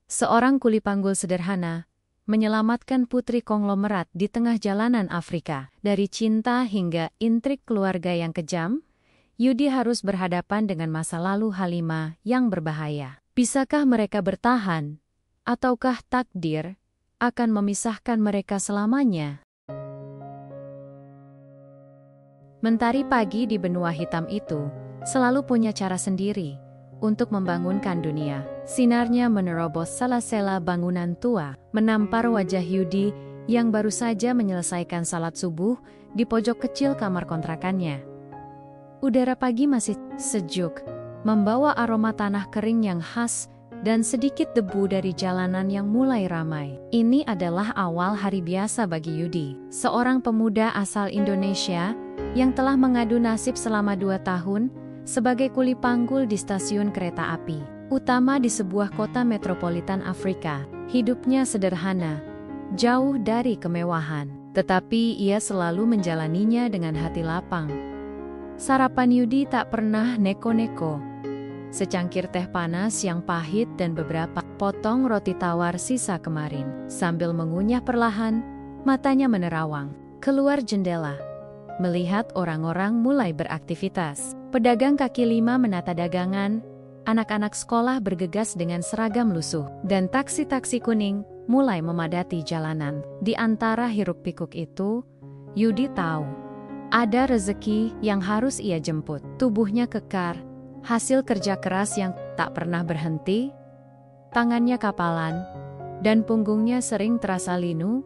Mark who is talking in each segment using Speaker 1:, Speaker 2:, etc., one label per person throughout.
Speaker 1: seorang kuli panggul sederhana, menyelamatkan putri konglomerat di tengah jalanan Afrika. Dari cinta hingga intrik keluarga yang kejam, Yudi harus berhadapan dengan masa lalu Halimah yang berbahaya. Bisakah mereka bertahan? Ataukah takdir akan memisahkan mereka selamanya? Mentari pagi di benua hitam itu selalu punya cara sendiri untuk membangunkan dunia. Sinarnya menerobos sela-sela bangunan tua, menampar wajah Yudi yang baru saja menyelesaikan salat subuh di pojok kecil kamar kontrakannya. Udara pagi masih sejuk, membawa aroma tanah kering yang khas dan sedikit debu dari jalanan yang mulai ramai. Ini adalah awal hari biasa bagi Yudi, seorang pemuda asal Indonesia yang telah mengadu nasib selama 2 tahun sebagai kuli panggul di stasiun kereta api utama di sebuah kota metropolitan Afrika. Hidupnya sederhana, jauh dari kemewahan, tetapi ia selalu menjalaninya dengan hati lapang. Sarapan Yudi tak pernah neko-neko. Secangkir teh panas yang pahit dan beberapa potong roti tawar sisa kemarin. Sambil mengunyah perlahan, matanya menerawang keluar jendela, melihat orang-orang mulai beraktivitas. Pedagang kaki lima menata dagangan, anak-anak sekolah bergegas dengan seragam lusuh, dan taksi-taksi kuning mulai memadati jalanan. Di antara hiruk-pikuk itu, Yudi tahu ada rezeki yang harus ia jemput. Tubuhnya kekar, hasil kerja keras yang tak pernah berhenti, tangannya kapalan, dan punggungnya sering terasa linu,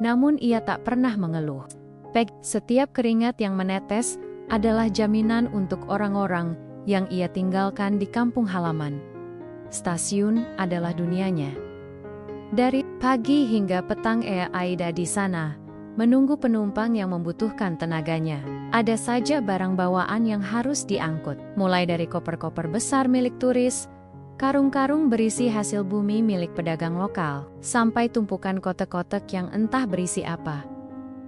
Speaker 1: namun ia tak pernah mengeluh. Setiap keringat yang menetes adalah jaminan untuk orang-orang yang ia tinggalkan di kampung halaman. Stasiun adalah dunianya. Dari pagi hingga petang ia ada di sana, menunggu penumpang yang membutuhkan tenaganya. Ada saja barang bawaan yang harus diangkut, mulai dari koper-koper besar milik turis, karung-karung berisi hasil bumi milik pedagang lokal, sampai tumpukan kotak-kotak yang entah berisi apa.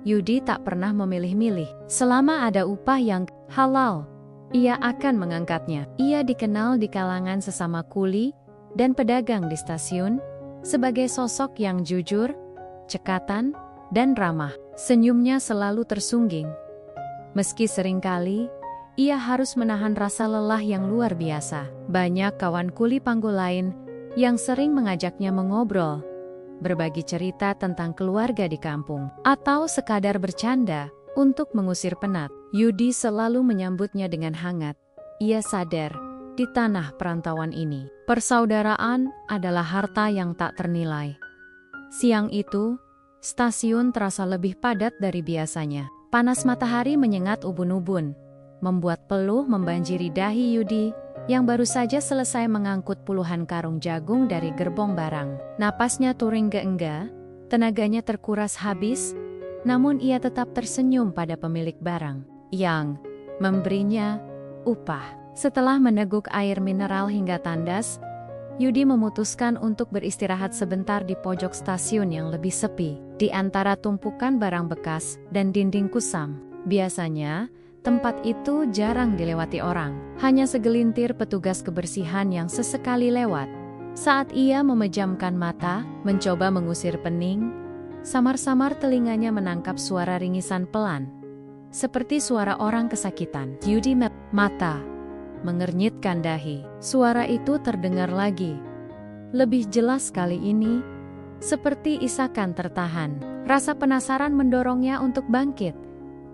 Speaker 1: Yudi tak pernah memilih-milih. Selama ada upah yang halal, ia akan mengangkatnya. Ia dikenal di kalangan sesama kuli dan pedagang di stasiun sebagai sosok yang jujur, cekatan, dan ramah. Senyumnya selalu tersungging. Meski seringkali, ia harus menahan rasa lelah yang luar biasa. Banyak kawan kuli panggul lain yang sering mengajaknya mengobrol, berbagi cerita tentang keluarga di kampung, atau sekadar bercanda untuk mengusir penat. Yudi selalu menyambutnya dengan hangat. Ia sadar, di tanah perantauan ini, persaudaraan adalah harta yang tak ternilai. Siang itu, stasiun terasa lebih padat dari biasanya. Panas matahari menyengat ubun-ubun, membuat peluh membanjiri dahi Yudi yang baru saja selesai mengangkut puluhan karung jagung dari gerbong barang. Napasnya touring engga, tenaganya terkuras habis, namun ia tetap tersenyum pada pemilik barang yang memberinya upah. Setelah meneguk air mineral hingga tandas, Yudi memutuskan untuk beristirahat sebentar di pojok stasiun yang lebih sepi. Di antara tumpukan barang bekas dan dinding kusam, biasanya tempat itu jarang dilewati orang. Hanya segelintir petugas kebersihan yang sesekali lewat. Saat ia memejamkan mata, mencoba mengusir pening, samar-samar telinganya menangkap suara ringisan pelan, seperti suara orang kesakitan. Yudi mata, mengernyitkan dahi. Suara itu terdengar lagi. Lebih jelas kali ini, seperti isakan tertahan. Rasa penasaran mendorongnya untuk bangkit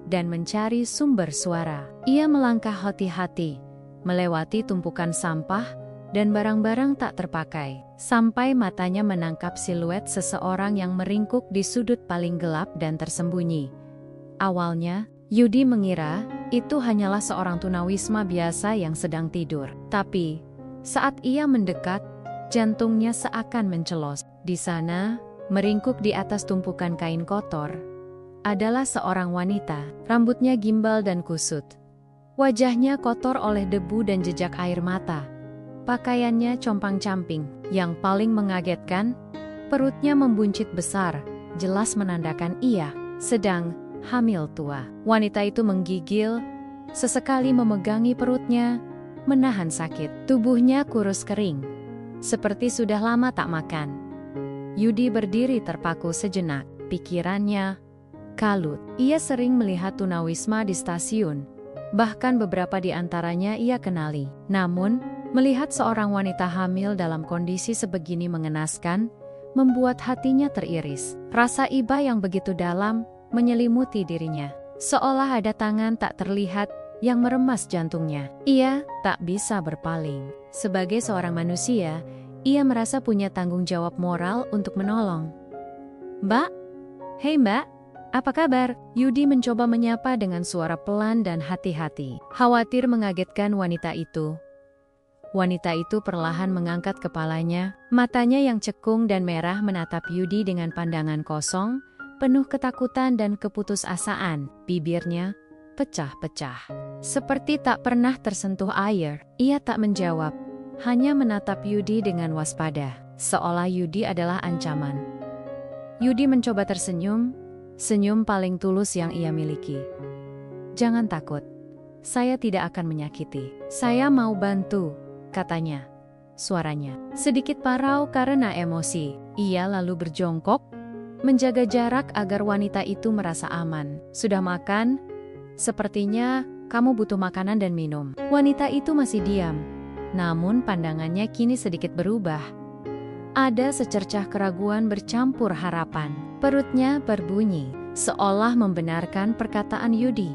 Speaker 1: dan mencari sumber suara. Ia melangkah hati-hati, melewati tumpukan sampah dan barang-barang tak terpakai, sampai matanya menangkap siluet seseorang yang meringkuk di sudut paling gelap dan tersembunyi. Awalnya, Yudi mengira itu hanyalah seorang tunawisma biasa yang sedang tidur. Tapi, saat ia mendekat, jantungnya seakan mencelos. Di sana, meringkuk di atas tumpukan kain kotor, adalah seorang wanita. Rambutnya gimbal dan kusut. Wajahnya kotor oleh debu dan jejak air mata. Pakaiannya compang-camping. Yang paling mengagetkan, perutnya membuncit besar, jelas menandakan ia sedang hamil tua. Wanita itu menggigil, sesekali memegangi perutnya, menahan sakit. Tubuhnya kurus kering, seperti sudah lama tak makan. Yudi berdiri terpaku sejenak, pikirannya kalut. Ia sering melihat tunawisma di stasiun, bahkan beberapa di antaranya ia kenali. Namun, melihat seorang wanita hamil dalam kondisi sebegini mengenaskan, membuat hatinya teriris. Rasa iba yang begitu dalam menyelimuti dirinya, seolah ada tangan tak terlihat yang meremas jantungnya. Ia tak bisa berpaling. Sebagai seorang manusia, ia merasa punya tanggung jawab moral untuk menolong. "Mbak? Hei Mbak, apa kabar?" Yudi mencoba menyapa dengan suara pelan dan hati-hati, khawatir mengagetkan wanita itu. Wanita itu perlahan mengangkat kepalanya, matanya yang cekung dan merah menatap Yudi dengan pandangan kosong, penuh ketakutan dan keputusasaan. Bibirnya pecah-pecah, seperti tak pernah tersentuh air. Ia tak menjawab, hanya menatap Yudi dengan waspada, seolah Yudi adalah ancaman. Yudi mencoba tersenyum, senyum paling tulus yang ia miliki. "Jangan takut, saya tidak akan menyakiti. Saya mau bantu," katanya. Suaranya sedikit parau karena emosi. Ia lalu berjongkok, menjaga jarak agar wanita itu merasa aman. "Sudah makan? Sepertinya kamu butuh makanan dan minum." Wanita itu masih diam, namun pandangannya kini sedikit berubah. Ada secercah keraguan bercampur harapan. Perutnya berbunyi, seolah membenarkan perkataan Yudi.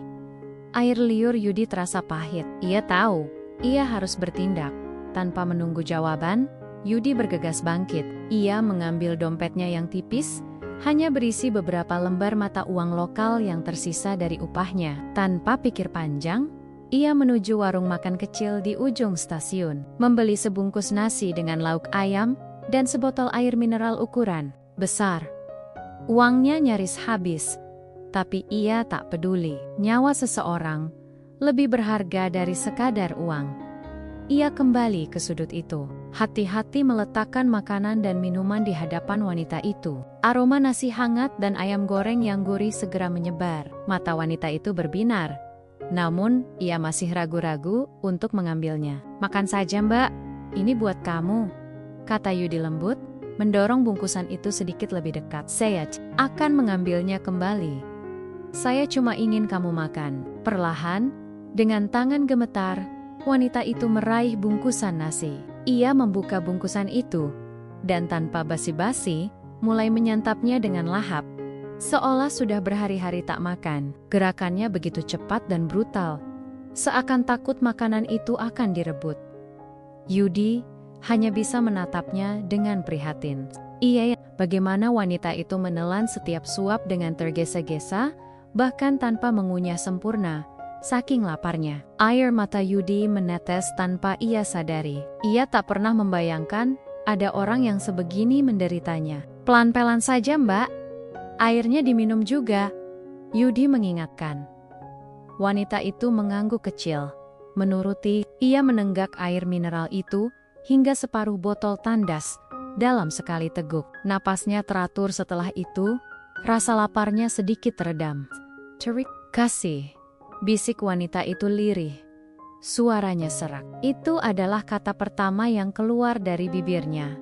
Speaker 1: Air liur Yudi terasa pahit. Ia tahu, ia harus bertindak. Tanpa menunggu jawaban, Yudi bergegas bangkit. Ia mengambil dompetnya yang tipis, hanya berisi beberapa lembar mata uang lokal yang tersisa dari upahnya. Tanpa pikir panjang, ia menuju warung makan kecil di ujung stasiun, membeli sebungkus nasi dengan lauk ayam dan sebotol air mineral ukuran besar. Uangnya nyaris habis, tapi ia tak peduli. Nyawa seseorang lebih berharga dari sekadar uang. Ia kembali ke sudut itu, hati-hati meletakkan makanan dan minuman di hadapan wanita itu. Aroma nasi hangat dan ayam goreng yang gurih segera menyebar. Mata wanita itu berbinar, namun ia masih ragu-ragu untuk mengambilnya. "Makan saja Mbak, ini buat kamu," kata Yudi lembut, mendorong bungkusan itu sedikit lebih dekat. "Saya akan mengambilnya kembali. Saya cuma ingin kamu makan." Perlahan, dengan tangan gemetar, wanita itu meraih bungkusan nasi. Ia membuka bungkusan itu, dan tanpa basa-basi, mulai menyantapnya dengan lahap. Seolah sudah berhari-hari tak makan. Gerakannya begitu cepat dan brutal, seakan takut makanan itu akan direbut. Yudi hanya bisa menatapnya dengan prihatin. Bagaimana wanita itu menelan setiap suap dengan tergesa-gesa, bahkan tanpa mengunyah sempurna. Saking laparnya, air mata Yudi menetes tanpa ia sadari. Ia tak pernah membayangkan ada orang yang sebegini menderitanya. "Pelan-pelan saja Mbak, airnya diminum juga," Yudi mengingatkan. Wanita itu mengangguk kecil. Menuruti, ia menenggak air mineral itu hingga separuh botol tandas dalam sekali teguk. Napasnya teratur setelah itu, rasa laparnya sedikit teredam. "Terima kasih," bisik wanita itu lirih. Suaranya serak. Itu adalah kata pertama yang keluar dari bibirnya.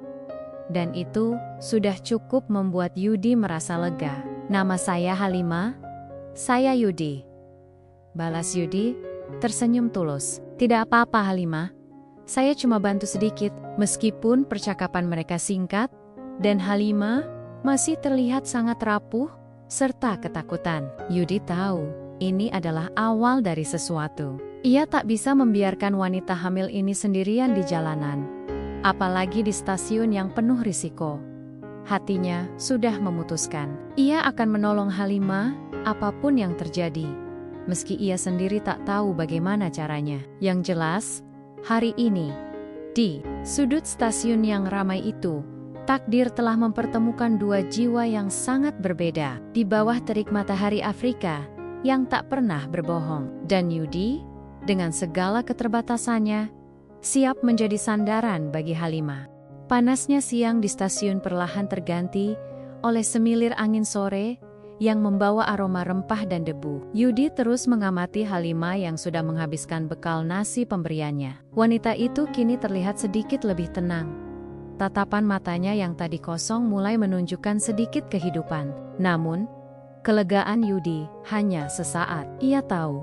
Speaker 1: Dan itu sudah cukup membuat Yudi merasa lega. "Nama saya Halimah." "Saya Yudi," balas Yudi, tersenyum tulus. "Tidak apa-apa Halimah, saya cuma bantu sedikit." Meskipun percakapan mereka singkat, dan Halimah masih terlihat sangat rapuh, serta ketakutan, Yudi tahu ini adalah awal dari sesuatu. Ia tak bisa membiarkan wanita hamil ini sendirian di jalanan, apalagi di stasiun yang penuh risiko. Hatinya sudah memutuskan, ia akan menolong Halimah apapun yang terjadi, meski ia sendiri tak tahu bagaimana caranya. Yang jelas, hari ini, di sudut stasiun yang ramai itu, takdir telah mempertemukan dua jiwa yang sangat berbeda di bawah terik matahari Afrika yang tak pernah berbohong. Dan Yudi, dengan segala keterbatasannya, siap menjadi sandaran bagi Halimah. Panasnya siang di stasiun perlahan terganti oleh semilir angin sore yang membawa aroma rempah dan debu. Yudi terus mengamati Halimah yang sudah menghabiskan bekal nasi pemberiannya. Wanita itu kini terlihat sedikit lebih tenang. tatapan matanya yang tadi kosong mulai menunjukkan sedikit kehidupan. Namun, kelegaan Yudi hanya sesaat. Ia tahu,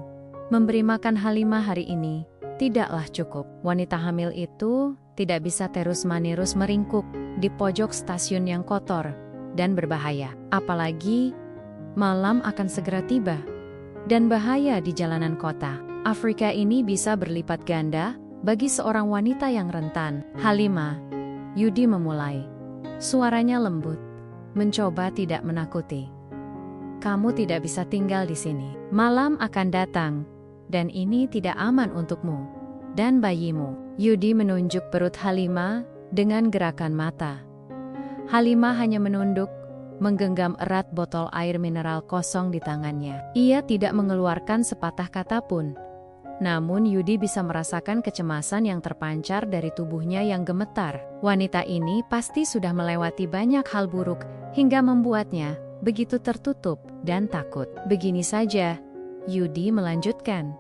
Speaker 1: memberi makan Halimah hari ini tidaklah cukup. Wanita hamil itu tidak bisa terus-menerus meringkuk di pojok stasiun yang kotor dan berbahaya. Apalagi, malam akan segera tiba dan bahaya di jalanan kota. Afrika ini bisa berlipat ganda bagi seorang wanita yang rentan. Halimah, Yudi memulai. Suaranya lembut, mencoba tidak menakuti. Kamu tidak bisa tinggal di sini. Malam akan datang, dan ini tidak aman untukmu dan bayimu. Yudi menunjuk perut Halimah dengan gerakan mata. Halimah hanya menunduk, menggenggam erat botol air mineral kosong di tangannya. Ia tidak mengeluarkan sepatah kata pun. Namun Yudi bisa merasakan kecemasan yang terpancar dari tubuhnya yang gemetar. Wanita ini pasti sudah melewati banyak hal buruk hingga membuatnya begitu tertutup dan takut. Begini saja, Yudi melanjutkan.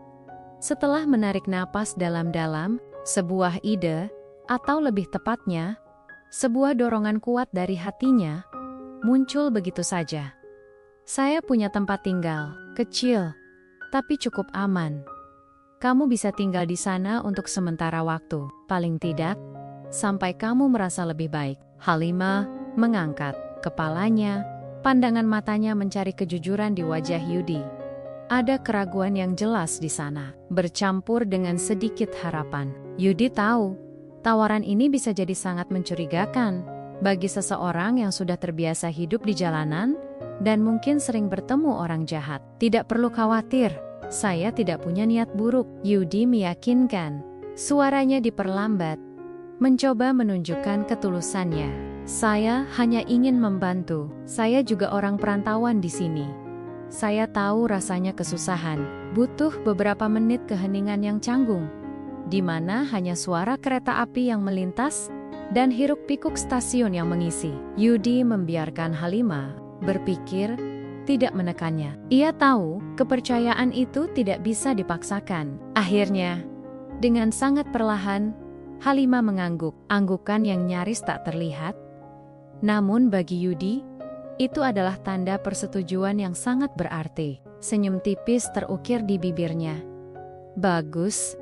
Speaker 1: Setelah menarik napas dalam-dalam, sebuah ide, atau lebih tepatnya, sebuah dorongan kuat dari hatinya, muncul begitu saja. Saya punya tempat tinggal, kecil, tapi cukup aman. Kamu bisa tinggal di sana untuk sementara waktu, paling tidak, sampai kamu merasa lebih baik. Halimah mengangkat kepalanya, pandangan matanya mencari kejujuran di wajah Yudi. Ada keraguan yang jelas di sana, bercampur dengan sedikit harapan. Yudi tahu, tawaran ini bisa jadi sangat mencurigakan bagi seseorang yang sudah terbiasa hidup di jalanan dan mungkin sering bertemu orang jahat. Tidak perlu khawatir. Saya tidak punya niat buruk, Yudi meyakinkan. Suaranya diperlambat, mencoba menunjukkan ketulusannya. Saya hanya ingin membantu. Saya juga orang perantauan di sini. Saya tahu rasanya kesusahan, butuh beberapa menit keheningan yang canggung, di mana hanya suara kereta api yang melintas dan hiruk-pikuk stasiun yang mengisi. Yudi membiarkan Halimah berpikir, tidak menekannya. Ia tahu kepercayaan itu tidak bisa dipaksakan. Akhirnya, dengan sangat perlahan, Halimah mengangguk, anggukan yang nyaris tak terlihat. Namun bagi Yudi, itu adalah tanda persetujuan yang sangat berarti. Senyum tipis terukir di bibirnya. Bagus,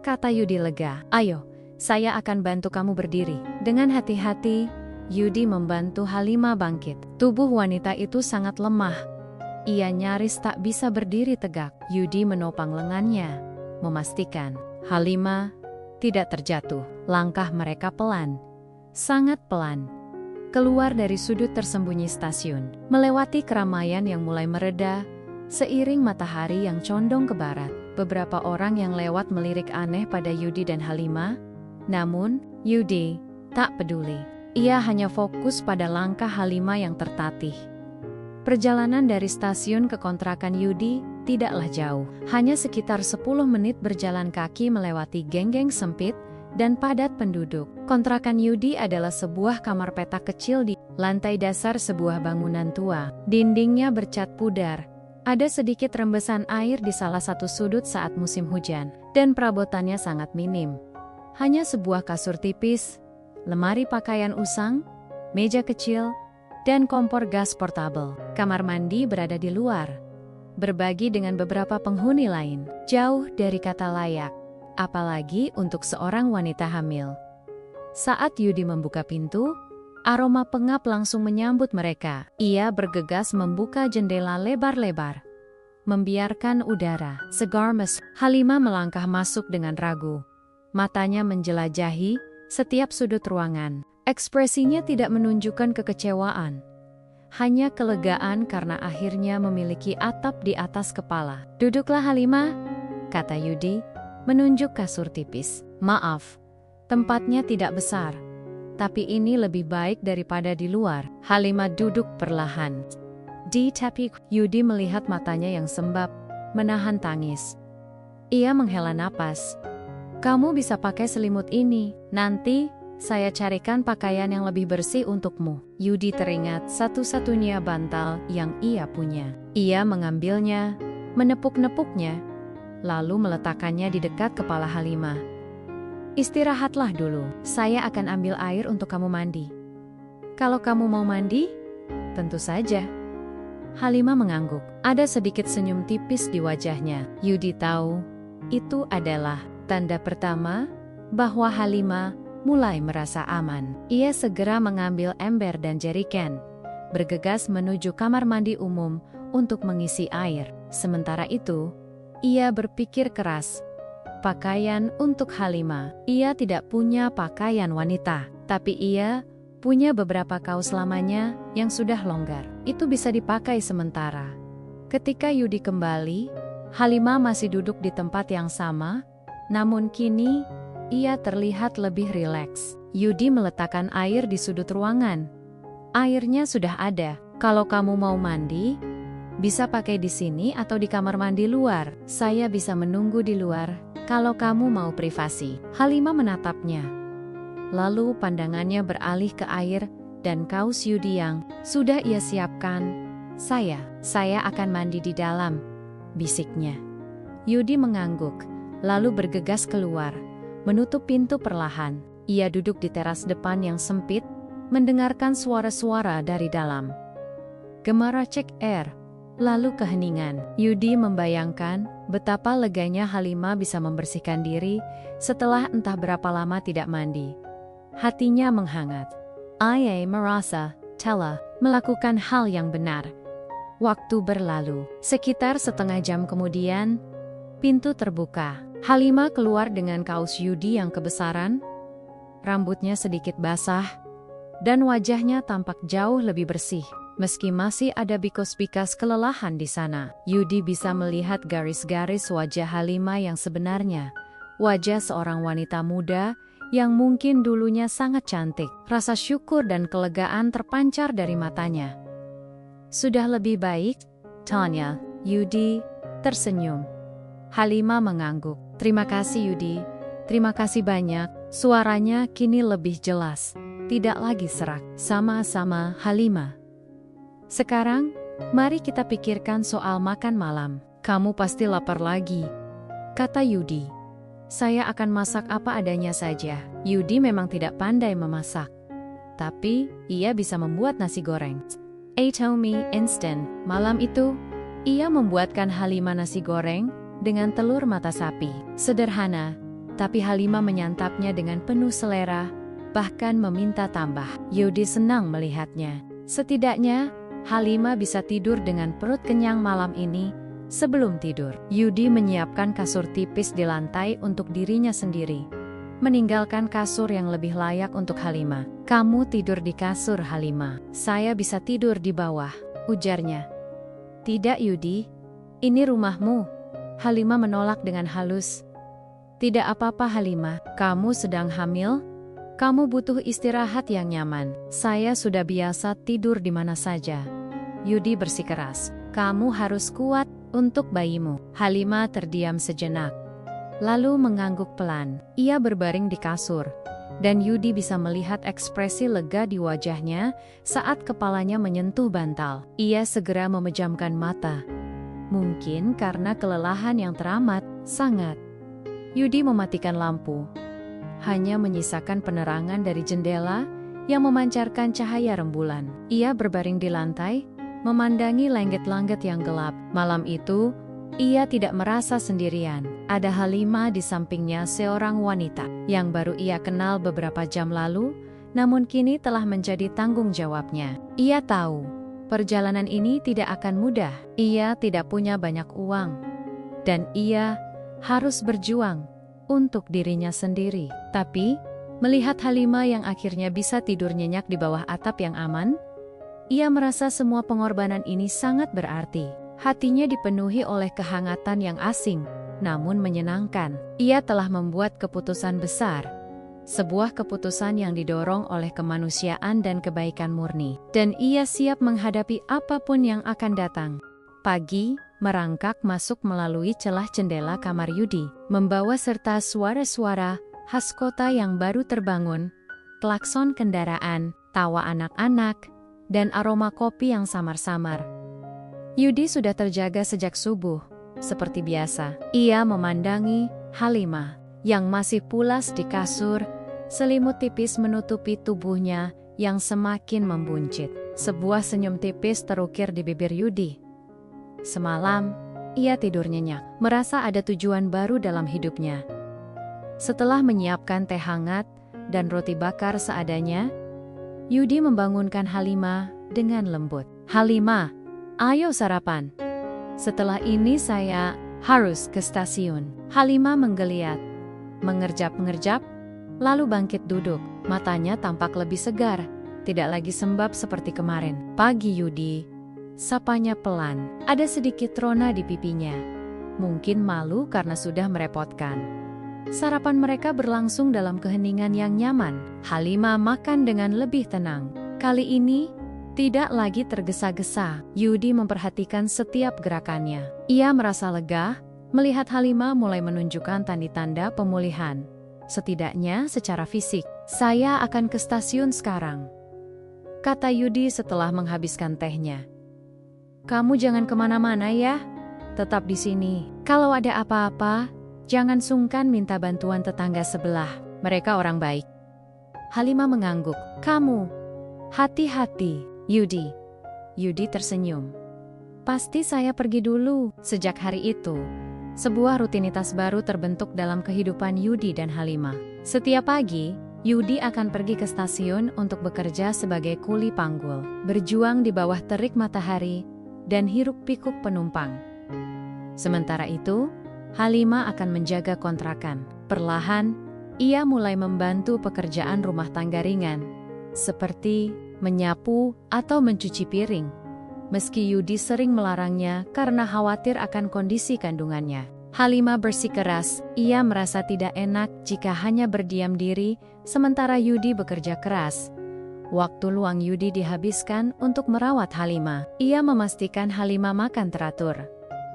Speaker 1: kata Yudi lega. Ayo, saya akan bantu kamu berdiri. Dengan hati-hati, Yudi membantu Halimah bangkit. Tubuh wanita itu sangat lemah. Ia nyaris tak bisa berdiri tegak. Yudi menopang lengannya, memastikan Halimah tidak terjatuh. Langkah mereka pelan, sangat pelan, keluar dari sudut tersembunyi stasiun, melewati keramaian yang mulai mereda, seiring matahari yang condong ke barat. Beberapa orang yang lewat melirik aneh pada Yudi dan Halimah, namun Yudi tak peduli. Ia hanya fokus pada langkah Halimah yang tertatih. Perjalanan dari stasiun ke kontrakan Yudi tidaklah jauh, hanya sekitar 10 menit berjalan kaki melewati geng-geng sempit dan padat penduduk. Kontrakan Yudi adalah sebuah kamar petak kecil di lantai dasar sebuah bangunan tua. Dindingnya bercat pudar, ada sedikit rembesan air di salah satu sudut saat musim hujan, dan perabotannya sangat minim. Hanya sebuah kasur tipis, lemari pakaian usang, meja kecil, dan kompor gas portabel. Kamar mandi berada di luar, berbagi dengan beberapa penghuni lain, jauh dari kata layak, apalagi untuk seorang wanita hamil. Saat Yudi membuka pintu, aroma pengap langsung menyambut mereka. Ia bergegas membuka jendela lebar-lebar, membiarkan udara segar mesra. Halimah melangkah masuk dengan ragu, matanya menjelajahi setiap sudut ruangan. Ekspresinya tidak menunjukkan kekecewaan, hanya kelegaan karena akhirnya memiliki atap di atas kepala. Duduklah Halimah, kata Yudi, menunjuk kasur tipis. Maaf, tempatnya tidak besar, tapi ini lebih baik daripada di luar. Halimah duduk perlahan. Di tepi, Yudi melihat matanya yang sembab, menahan tangis. Ia menghela napas. Kamu bisa pakai selimut ini, nanti saya carikan pakaian yang lebih bersih untukmu. Yudi teringat satu-satunya bantal yang ia punya. Ia mengambilnya, menepuk-nepuknya, lalu meletakkannya di dekat kepala Halimah. Istirahatlah dulu, saya akan ambil air untuk kamu mandi. Kalau kamu mau mandi, tentu saja. Halimah mengangguk. Ada sedikit senyum tipis di wajahnya. Yudi tahu, itu adalah tanda pertama bahwa Halimah mulai merasa aman. Ia segera mengambil ember dan jeriken, bergegas menuju kamar mandi umum untuk mengisi air. Sementara itu, ia berpikir keras. Pakaian untuk Halimah. Ia tidak punya pakaian wanita, tapi ia punya beberapa kaos lamanya yang sudah longgar. Itu bisa dipakai sementara. Ketika Yudi kembali, Halimah masih duduk di tempat yang sama, namun kini ia terlihat lebih rileks. Yudi meletakkan air di sudut ruangan. Airnya sudah ada. Kalau kamu mau mandi, bisa pakai di sini atau di kamar mandi luar. Saya bisa menunggu di luar kalau kamu mau privasi. Halimah menatapnya. Lalu pandangannya beralih ke air dan kaos Yudi yang sudah ia siapkan. Saya akan mandi di dalam, bisiknya. Yudi mengangguk, lalu bergegas keluar, menutup pintu perlahan. Ia duduk di teras depan yang sempit, mendengarkan suara-suara dari dalam. Gemericik air, lalu keheningan. Yudi membayangkan betapa leganya Halimah bisa membersihkan diri setelah entah berapa lama tidak mandi. Hatinya menghangat. Ia merasa telah melakukan hal yang benar. Waktu berlalu. Sekitar setengah jam kemudian, pintu terbuka. Halimah keluar dengan kaos Yudi yang kebesaran, rambutnya sedikit basah, dan wajahnya tampak jauh lebih bersih. Meski masih ada bikas-bikas kelelahan di sana, Yudi bisa melihat garis-garis wajah Halimah yang sebenarnya. Wajah seorang wanita muda yang mungkin dulunya sangat cantik. Rasa syukur dan kelegaan terpancar dari matanya. Sudah lebih baik, Tanya. Yudi tersenyum. Halimah mengangguk. Terima kasih Yudi, terima kasih banyak. Suaranya kini lebih jelas, tidak lagi serak. Sama-sama Halimah. Sekarang, mari kita pikirkan soal makan malam. Kamu pasti lapar lagi, kata Yudi. Saya akan masak apa adanya saja. Yudi memang tidak pandai memasak, tapi ia bisa membuat nasi goreng. Atomi instant. Malam itu, ia membuatkan Halimah nasi goreng dengan telur mata sapi. Sederhana, tapi Halimah menyantapnya dengan penuh selera, bahkan meminta tambah. Yudi senang melihatnya. Setidaknya, Halimah bisa tidur dengan perut kenyang malam ini. Sebelum tidur, Yudi menyiapkan kasur tipis di lantai untuk dirinya sendiri, meninggalkan kasur yang lebih layak untuk Halimah. Kamu tidur di kasur Halimah, saya bisa tidur di bawah, ujarnya. Tidak Yudi, ini rumahmu. Halimah menolak dengan halus. Tidak apa-apa Halimah, kamu sedang hamil? Kamu butuh istirahat yang nyaman. Saya sudah biasa tidur di mana saja. Yudi bersikeras. Kamu harus kuat untuk bayimu. Halimah terdiam sejenak, lalu mengangguk pelan. Ia berbaring di kasur, dan Yudi bisa melihat ekspresi lega di wajahnya saat kepalanya menyentuh bantal. Ia segera memejamkan mata. Mungkin karena kelelahan yang teramat sangat. Yudi mematikan lampu, hanya menyisakan penerangan dari jendela yang memancarkan cahaya rembulan. Ia berbaring di lantai, memandangi langit-langit yang gelap. Malam itu, ia tidak merasa sendirian. Ada Halimah di sampingnya, seorang wanita yang baru ia kenal beberapa jam lalu, namun kini telah menjadi tanggung jawabnya. Ia tahu, perjalanan ini tidak akan mudah. Ia tidak punya banyak uang, dan ia harus berjuang untuk dirinya sendiri. Tapi, melihat Halimah yang akhirnya bisa tidur nyenyak di bawah atap yang aman, ia merasa semua pengorbanan ini sangat berarti. Hatinya dipenuhi oleh kehangatan yang asing, namun menyenangkan. Ia telah membuat keputusan besar. Sebuah keputusan yang didorong oleh kemanusiaan dan kebaikan murni. Dan ia siap menghadapi apapun yang akan datang. Pagi, merangkak masuk melalui celah jendela kamar Yudi, membawa serta suara-suara khas kota yang baru terbangun, klakson kendaraan, tawa anak-anak, dan aroma kopi yang samar-samar. Yudi sudah terjaga sejak subuh, seperti biasa. Ia memandangi Halimah yang masih pulas di kasur, selimut tipis menutupi tubuhnya yang semakin membuncit. Sebuah senyum tipis terukir di bibir Yudi. Semalam, ia tidur nyenyak, merasa ada tujuan baru dalam hidupnya. Setelah menyiapkan teh hangat dan roti bakar seadanya, Yudi membangunkan Halimah dengan lembut. "Halimah, ayo sarapan. Setelah ini saya harus ke stasiun." Halimah menggeliat, mengerjap-ngerjap, lalu bangkit duduk. Matanya tampak lebih segar, tidak lagi sembab seperti kemarin. "Pagi Yudi," sapanya pelan. Ada sedikit rona di pipinya. Mungkin malu karena sudah merepotkan. Sarapan mereka berlangsung dalam keheningan yang nyaman. Halimah makan dengan lebih tenang. Kali ini, tidak lagi tergesa-gesa. Yudi memperhatikan setiap gerakannya. Ia merasa lega melihat Halimah mulai menunjukkan tanda-tanda pemulihan. Setidaknya secara fisik. "Saya akan ke stasiun sekarang," kata Yudi setelah menghabiskan tehnya. "Kamu jangan kemana-mana ya. Tetap di sini. Kalau ada apa-apa, jangan sungkan minta bantuan tetangga sebelah. Mereka orang baik." Halimah mengangguk. "Kamu, hati-hati, Yudi." Yudi tersenyum. "Pasti saya pergi dulu." Sejak hari itu, sebuah rutinitas baru terbentuk dalam kehidupan Yudi dan Halimah. Setiap pagi, Yudi akan pergi ke stasiun untuk bekerja sebagai kuli panggul, berjuang di bawah terik matahari, dan hiruk-pikuk penumpang. Sementara itu, Halimah akan menjaga kontrakan. Perlahan, ia mulai membantu pekerjaan rumah tangga ringan, seperti menyapu atau mencuci piring. Meski Yudi sering melarangnya karena khawatir akan kondisi kandungannya. Halimah bersikeras, ia merasa tidak enak jika hanya berdiam diri, sementara Yudi bekerja keras. Waktu luang Yudi dihabiskan untuk merawat Halimah. Ia memastikan Halimah makan teratur,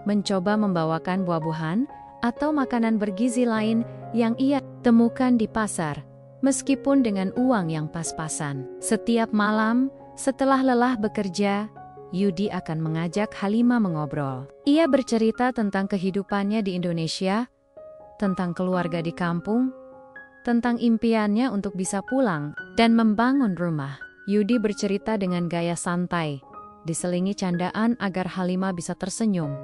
Speaker 1: mencoba membawakan buah-buahan atau makanan bergizi lain yang ia temukan di pasar, meskipun dengan uang yang pas-pasan. Setiap malam, setelah lelah bekerja, Yudi akan mengajak Halimah mengobrol. Ia bercerita tentang kehidupannya di Indonesia, tentang keluarga di kampung, tentang impiannya untuk bisa pulang dan membangun rumah. Yudi bercerita dengan gaya santai, diselingi candaan agar Halimah bisa tersenyum.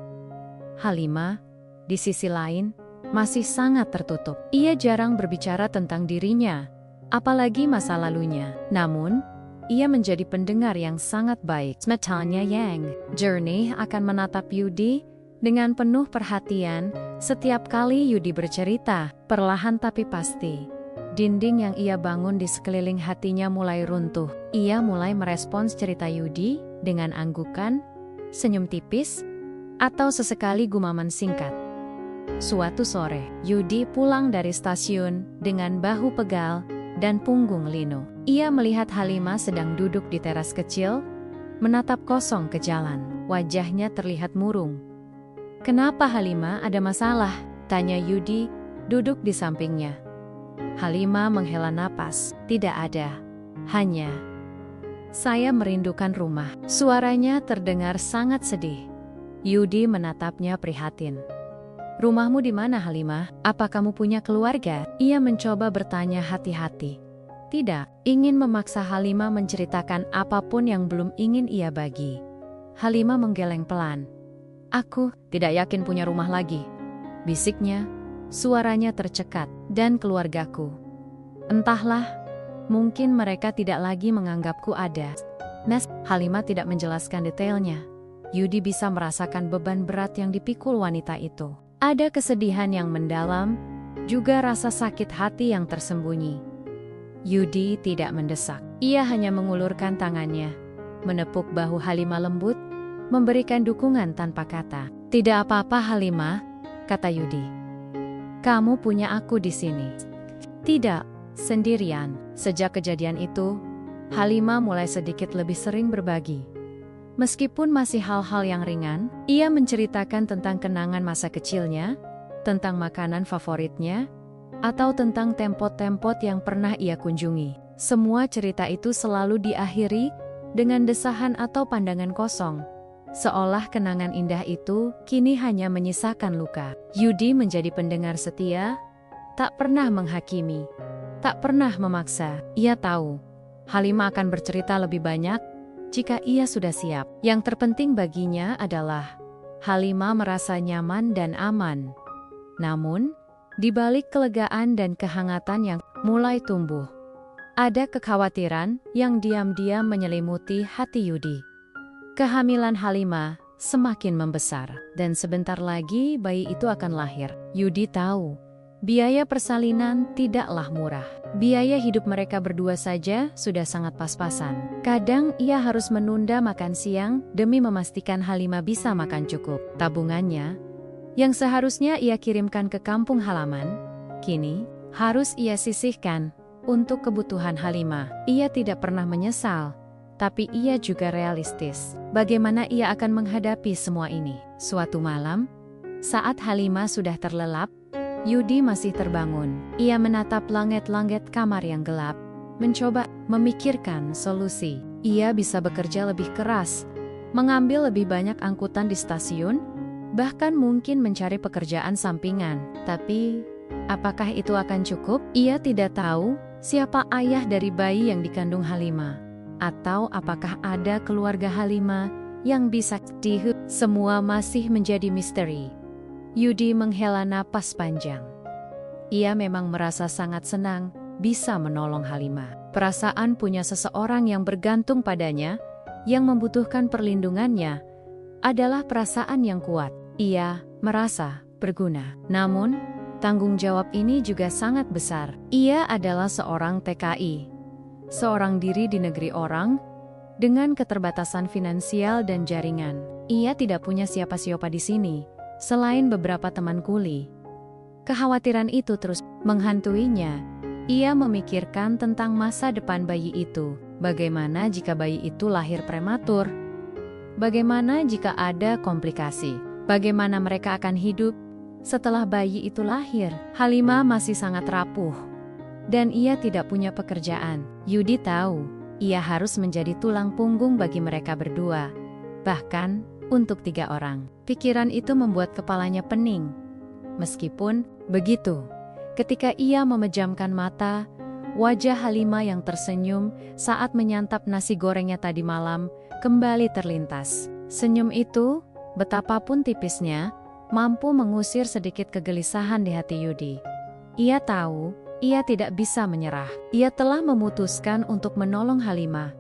Speaker 1: Halimah, di sisi lain, masih sangat tertutup. Ia jarang berbicara tentang dirinya, apalagi masa lalunya. Namun, ia menjadi pendengar yang sangat baik. Matanya yang jernih akan menatap Yudi dengan penuh perhatian setiap kali Yudi bercerita. Perlahan tapi pasti, dinding yang ia bangun di sekeliling hatinya mulai runtuh. Ia mulai merespons cerita Yudi dengan anggukan, senyum tipis, atau sesekali gumaman singkat. Suatu sore, Yudi pulang dari stasiun dengan bahu pegal dan punggung linu. Ia melihat Halimah sedang duduk di teras kecil, menatap kosong ke jalan. Wajahnya terlihat murung. "Kenapa Halimah, ada masalah?" tanya Yudi, duduk di sampingnya. Halimah menghela napas. "Tidak ada. Hanya saya merindukan rumah." Suaranya terdengar sangat sedih. Yudi menatapnya prihatin. "Rumahmu di mana, Halimah? Apa kamu punya keluarga?" Ia mencoba bertanya hati-hati. Tidak, ingin memaksa Halimah menceritakan apapun yang belum ingin ia bagi. Halimah menggeleng pelan. "Aku tidak yakin punya rumah lagi," bisiknya. Suaranya tercekat. "Dan keluargaku, entahlah, mungkin mereka tidak lagi menganggapku ada." Halimah tidak menjelaskan detailnya. Yudi bisa merasakan beban berat yang dipikul wanita itu. Ada kesedihan yang mendalam, juga rasa sakit hati yang tersembunyi. Yudi tidak mendesak. Ia hanya mengulurkan tangannya, menepuk bahu Halimah lembut, memberikan dukungan tanpa kata. "Tidak apa-apa Halimah," kata Yudi. "Kamu punya aku di sini." Tidak sendirian. Sejak kejadian itu, Halimah mulai sedikit lebih sering berbagi. Meskipun masih hal-hal yang ringan, ia menceritakan tentang kenangan masa kecilnya, tentang makanan favoritnya, atau tentang tempat-tempat yang pernah ia kunjungi. Semua cerita itu selalu diakhiri dengan desahan atau pandangan kosong, seolah kenangan indah itu kini hanya menyisakan luka. Yudi menjadi pendengar setia, tak pernah menghakimi, tak pernah memaksa. Ia tahu Halimah akan bercerita lebih banyak jika ia sudah siap. Yang terpenting baginya adalah Halimah merasa nyaman dan aman. Namun, di balik kelegaan dan kehangatan yang mulai tumbuh, ada kekhawatiran yang diam-diam menyelimuti hati Yudi. Kehamilan Halimah semakin membesar, dan sebentar lagi bayi itu akan lahir. Yudi tahu, biaya persalinan tidaklah murah. Biaya hidup mereka berdua saja sudah sangat pas-pasan. Kadang ia harus menunda makan siang demi memastikan Halimah bisa makan cukup. Tabungannya, yang seharusnya ia kirimkan ke kampung halaman, kini harus ia sisihkan untuk kebutuhan Halimah. Ia tidak pernah menyesal, tapi ia juga realistis. Bagaimana ia akan menghadapi semua ini? Suatu malam, saat Halimah sudah terlelap, Yudi masih terbangun. Ia menatap langit-langit kamar yang gelap, mencoba memikirkan solusi. Ia bisa bekerja lebih keras, mengambil lebih banyak angkutan di stasiun, bahkan mungkin mencari pekerjaan sampingan. Tapi, apakah itu akan cukup? Ia tidak tahu siapa ayah dari bayi yang dikandung Halimah. Atau apakah ada keluarga Halimah yang bisa dihidup? Semua masih menjadi misteri. Yudi menghela napas panjang. Ia memang merasa sangat senang bisa menolong Halimah. Perasaan punya seseorang yang bergantung padanya, yang membutuhkan perlindungannya, adalah perasaan yang kuat. Ia merasa berguna. Namun, tanggung jawab ini juga sangat besar. Ia adalah seorang TKI, seorang diri di negeri orang, dengan keterbatasan finansial dan jaringan. Ia tidak punya siapa-siapa di sini, selain beberapa teman kuli. Kekhawatiran itu terus menghantuinya. Ia memikirkan tentang masa depan bayi itu. Bagaimana jika bayi itu lahir prematur? Bagaimana jika ada komplikasi? Bagaimana mereka akan hidup setelah bayi itu lahir? Halimah masih sangat rapuh, dan ia tidak punya pekerjaan. Yudi tahu, ia harus menjadi tulang punggung bagi mereka berdua, bahkan untuk 3 orang. Pikiran itu membuat kepalanya pening. Meskipun begitu, ketika ia memejamkan mata, wajah Halimah yang tersenyum saat menyantap nasi gorengnya tadi malam kembali terlintas. Senyum itu, betapapun tipisnya, mampu mengusir sedikit kegelisahan di hati Yudi. Ia tahu, ia tidak bisa menyerah. Ia telah memutuskan untuk menolong Halimah,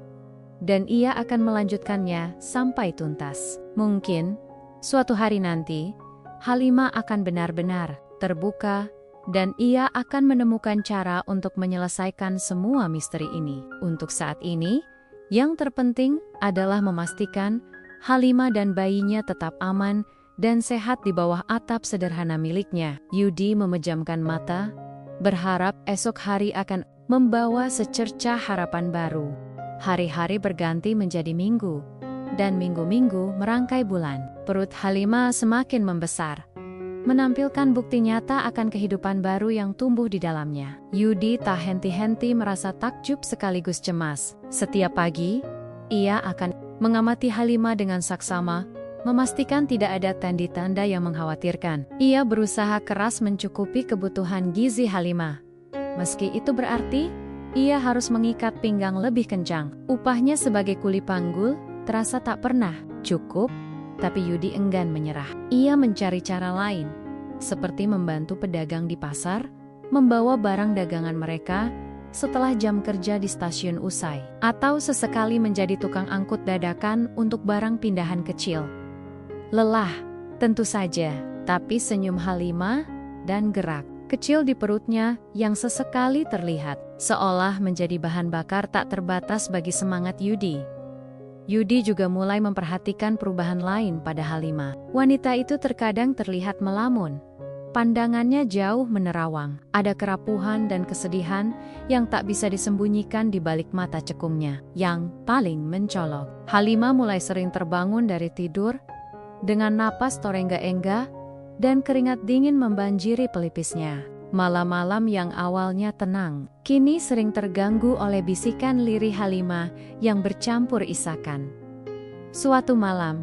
Speaker 1: dan ia akan melanjutkannya sampai tuntas. Mungkin, suatu hari nanti, Halimah akan benar-benar terbuka, dan ia akan menemukan cara untuk menyelesaikan semua misteri ini. Untuk saat ini, yang terpenting adalah memastikan Halimah dan bayinya tetap aman dan sehat di bawah atap sederhana miliknya. Yudi memejamkan mata, berharap esok hari akan membawa secercah harapan baru. Hari-hari berganti menjadi minggu, dan minggu-minggu merangkai bulan. Perut Halimah semakin membesar, menampilkan bukti nyata akan kehidupan baru yang tumbuh di dalamnya. Yudi tak henti-henti merasa takjub sekaligus cemas. Setiap pagi, ia akan mengamati Halimah dengan saksama, memastikan tidak ada tanda-tanda yang mengkhawatirkan. Ia berusaha keras mencukupi kebutuhan gizi Halimah. Meski itu berarti, ia harus mengikat pinggang lebih kencang. Upahnya sebagai kuli panggul terasa tak pernah cukup, tapi Yudi enggan menyerah. Ia mencari cara lain, seperti membantu pedagang di pasar, membawa barang dagangan mereka setelah jam kerja di stasiun usai, atau sesekali menjadi tukang angkut dadakan untuk barang pindahan kecil. Lelah, tentu saja, tapi senyum Halimah dan gerak kecil di perutnya yang sesekali terlihat, seolah menjadi bahan bakar tak terbatas bagi semangat Yudi. Yudi juga mulai memperhatikan perubahan lain pada Halimah. Wanita itu terkadang terlihat melamun. Pandangannya jauh menerawang, ada kerapuhan dan kesedihan yang tak bisa disembunyikan di balik mata cekungnya, yang paling mencolok. Halimah mulai sering terbangun dari tidur, dengan napas terengga-engga, dan keringat dingin membanjiri pelipisnya. Malam-malam yang awalnya tenang, kini sering terganggu oleh bisikan lirih Halimah yang bercampur isakan. Suatu malam,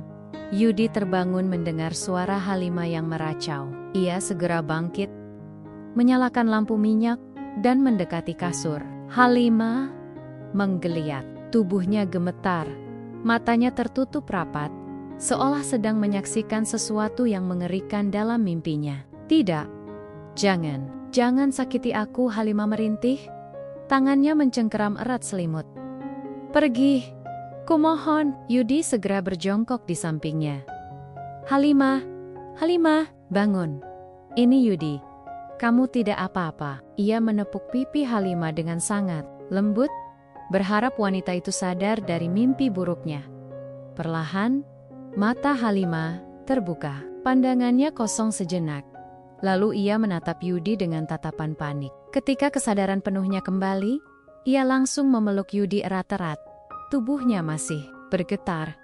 Speaker 1: Yudi terbangun mendengar suara Halimah yang meracau. Ia segera bangkit, menyalakan lampu minyak, dan mendekati kasur. Halimah menggeliat, tubuhnya gemetar, matanya tertutup rapat, seolah sedang menyaksikan sesuatu yang mengerikan dalam mimpinya. Tidak, jangan sakiti aku, Halimah merintih. Tangannya mencengkeram erat selimut. Pergi, kumohon. Yudi segera berjongkok di sampingnya. Halimah, bangun. Ini Yudi. Kamu tidak apa-apa. Ia menepuk pipi Halimah dengan sangat lembut, berharap wanita itu sadar dari mimpi buruknya. Perlahan, mata Halimah terbuka. Pandangannya kosong sejenak. Lalu ia menatap Yudi dengan tatapan panik. Ketika kesadaran penuhnya kembali, ia langsung memeluk Yudi erat-erat. Tubuhnya masih bergetar.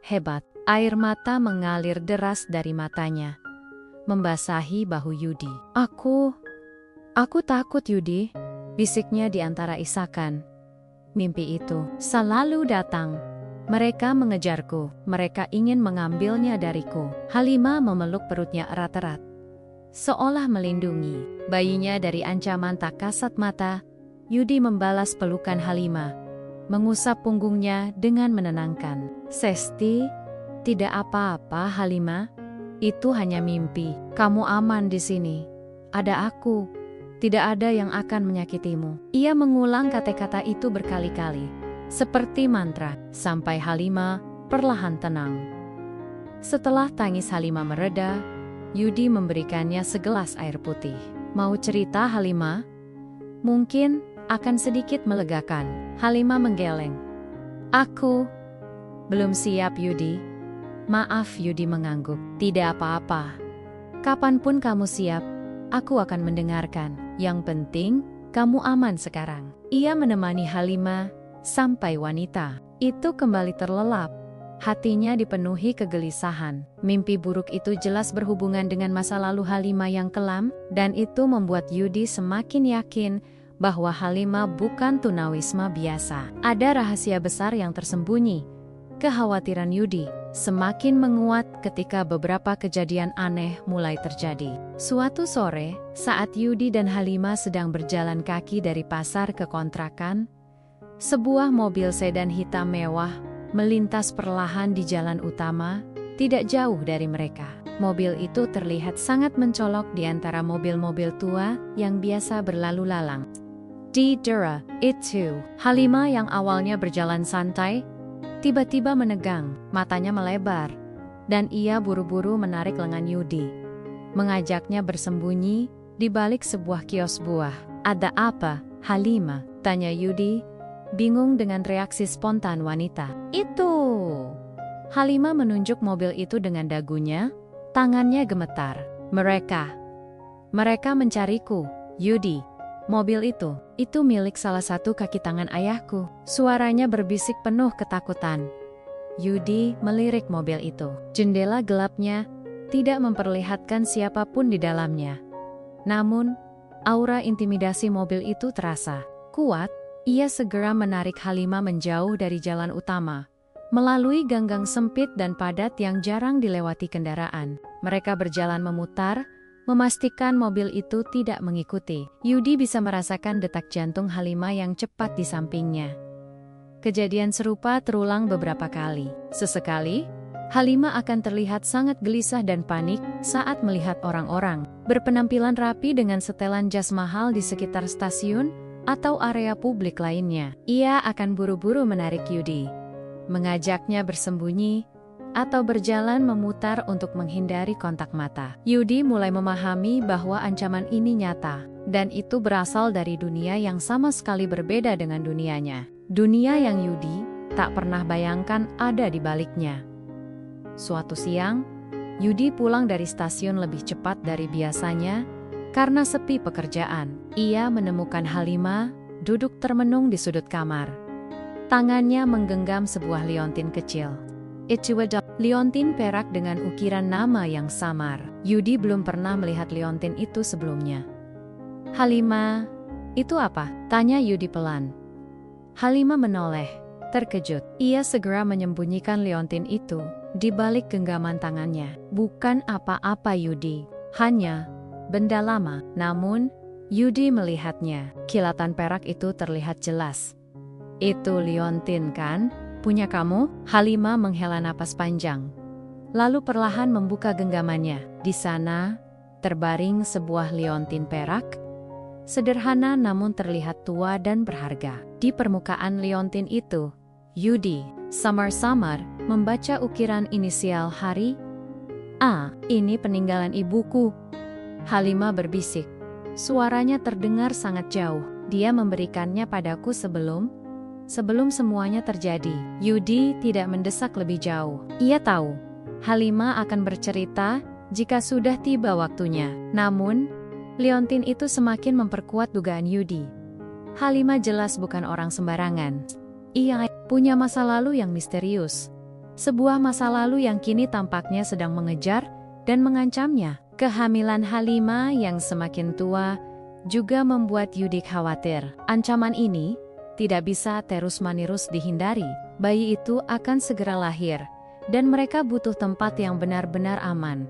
Speaker 1: Hebat, air mata mengalir deras dari matanya, membasahi bahu Yudi. Aku takut, Yudi, bisiknya di antara isakan. Mimpi itu selalu datang. Mereka mengejarku, mereka ingin mengambilnya dariku. Halimah memeluk perutnya erat-erat, seolah melindungi bayinya dari ancaman tak kasat mata. Yudi membalas pelukan Halimah, mengusap punggungnya dengan menenangkan. Sesti, tidak apa-apa Halimah, itu hanya mimpi. Kamu aman di sini. Ada aku. Tidak ada yang akan menyakitimu. Ia mengulang kata-kata itu berkali-kali, seperti mantra, sampai Halimah perlahan tenang. Setelah tangis Halimah mereda, Yudi memberikannya segelas air putih. Mau cerita, Halimah? Mungkin akan sedikit melegakan. Halimah menggeleng. Aku belum siap, Yudi. Maaf, Yudi mengangguk. Tidak apa-apa. Kapanpun kamu siap, aku akan mendengarkan. Yang penting, kamu aman sekarang. Ia menemani Halimah sampai wanita itu kembali terlelap. Hatinya dipenuhi kegelisahan. Mimpi buruk itu jelas berhubungan dengan masa lalu Halimah yang kelam, dan itu membuat Yudi semakin yakin bahwa Halimah bukan tunawisma biasa. Ada rahasia besar yang tersembunyi. Kekhawatiran Yudi semakin menguat ketika beberapa kejadian aneh mulai terjadi. Suatu sore, saat Yudi dan Halimah sedang berjalan kaki dari pasar ke kontrakan, sebuah mobil sedan hitam mewah melintas perlahan di jalan utama, tidak jauh dari mereka. Mobil itu terlihat sangat mencolok di antara mobil-mobil tua yang biasa berlalu lalang. Di Dura, itu, Halimah yang awalnya berjalan santai, tiba-tiba menegang, matanya melebar, dan ia buru-buru menarik lengan Yudi, mengajaknya bersembunyi di balik sebuah kios buah. Ada apa, Halimah? Tanya Yudi, bingung dengan reaksi spontan wanita. Itu. Halimah menunjuk mobil itu dengan dagunya, tangannya gemetar. Mereka mencariku, Yudi. Mobil itu milik salah satu kaki tangan ayahku. Suaranya berbisik penuh ketakutan. Yudi melirik mobil itu. Jendela gelapnya tidak memperlihatkan siapapun di dalamnya. Namun, aura intimidasi mobil itu terasa kuat. Ia segera menarik Halimah menjauh dari jalan utama, melalui gang-gang sempit dan padat yang jarang dilewati kendaraan. Mereka berjalan memutar, memastikan mobil itu tidak mengikuti. Yudi bisa merasakan detak jantung Halimah yang cepat di sampingnya. Kejadian serupa terulang beberapa kali. Sesekali, Halimah akan terlihat sangat gelisah dan panik saat melihat orang-orang berpenampilan rapi dengan setelan jas mahal di sekitar stasiun atau area publik lainnya. Ia akan buru-buru menarik Yudi, mengajaknya bersembunyi, atau berjalan memutar untuk menghindari kontak mata. Yudi mulai memahami bahwa ancaman ini nyata, dan itu berasal dari dunia yang sama sekali berbeda dengan dunianya. Dunia yang Yudi tak pernah bayangkan ada di baliknya. Suatu siang, Yudi pulang dari stasiun lebih cepat dari biasanya karena sepi pekerjaan. Ia menemukan Halimah duduk termenung di sudut kamar. Tangannya menggenggam sebuah liontin kecil. Itu adalah liontin perak dengan ukiran nama yang samar. Yudi belum pernah melihat liontin itu sebelumnya. Halimah, itu apa? Tanya Yudi pelan. Halimah menoleh, terkejut. Ia segera menyembunyikan liontin itu di balik genggaman tangannya. Bukan apa-apa Yudi, hanya benda lama. Namun, Yudi melihatnya. Kilatan perak itu terlihat jelas. Itu liontin kan? Punya kamu? Halimah menghela napas panjang. Lalu perlahan membuka genggamannya. Di sana, terbaring sebuah liontin perak. Sederhana namun terlihat tua dan berharga. Di permukaan liontin itu, Yudi samar-samar membaca ukiran inisial hari. Ini peninggalan ibuku. Halimah berbisik. Suaranya terdengar sangat jauh. Dia memberikannya padaku sebelum semuanya terjadi. Yudi tidak mendesak lebih jauh. Ia tahu, Halimah akan bercerita jika sudah tiba waktunya. Namun, liontin itu semakin memperkuat dugaan Yudi. Halimah jelas bukan orang sembarangan. Ia punya masa lalu yang misterius. Sebuah masa lalu yang kini tampaknya sedang mengejar dan mengancamnya. Kehamilan Halimah yang semakin tua juga membuat Yudi khawatir. Ancaman ini tidak bisa terus-menerus dihindari. Bayi itu akan segera lahir, dan mereka butuh tempat yang benar-benar aman.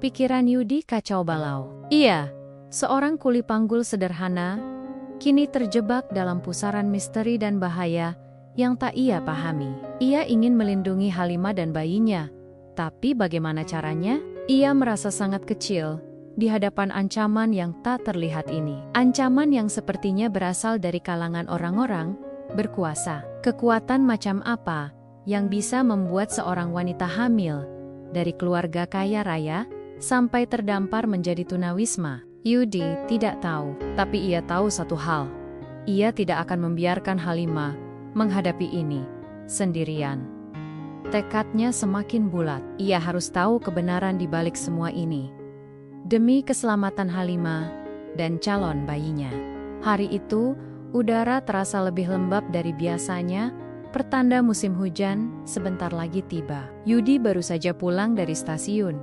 Speaker 1: Pikiran Yudi kacau balau. Ia, seorang kuli panggul sederhana, kini terjebak dalam pusaran misteri dan bahaya yang tak ia pahami. Ia ingin melindungi Halimah dan bayinya, tapi bagaimana caranya? Ia merasa sangat kecil di hadapan ancaman yang tak terlihat ini. Ancaman yang sepertinya berasal dari kalangan orang-orang berkuasa. Kekuatan macam apa yang bisa membuat seorang wanita hamil dari keluarga kaya raya sampai terdampar menjadi tunawisma? Yudi tidak tahu, tapi ia tahu satu hal. Ia tidak akan membiarkan Halimah menghadapi ini sendirian. Tekadnya semakin bulat. Ia harus tahu kebenaran di balik semua ini, demi keselamatan Halimah dan calon bayinya. Hari itu, udara terasa lebih lembab dari biasanya, pertanda musim hujan sebentar lagi tiba. Yudi baru saja pulang dari stasiun.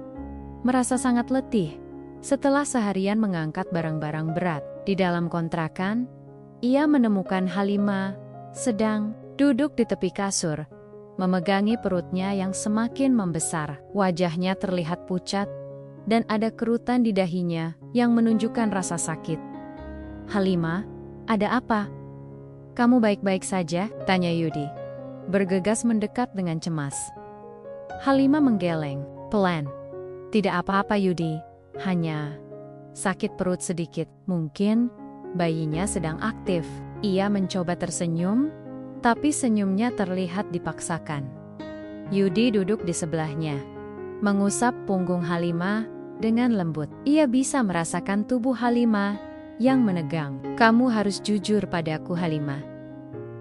Speaker 1: Merasa sangat letih setelah seharian mengangkat barang-barang berat. Di dalam kontrakan, ia menemukan Halimah sedang duduk di tepi kasur, memegangi perutnya yang semakin membesar. Wajahnya terlihat pucat, dan ada kerutan di dahinya yang menunjukkan rasa sakit. Halimah, ada apa? Kamu baik-baik saja? Tanya Yudi, bergegas mendekat dengan cemas. Halimah menggeleng, pelan. Tidak apa-apa Yudi, hanya sakit perut sedikit. Mungkin bayinya sedang aktif. Ia mencoba tersenyum, tapi senyumnya terlihat dipaksakan. Yudi duduk di sebelahnya, mengusap punggung Halimah dengan lembut. Ia bisa merasakan tubuh Halimah yang menegang. Kamu harus jujur padaku Halimah.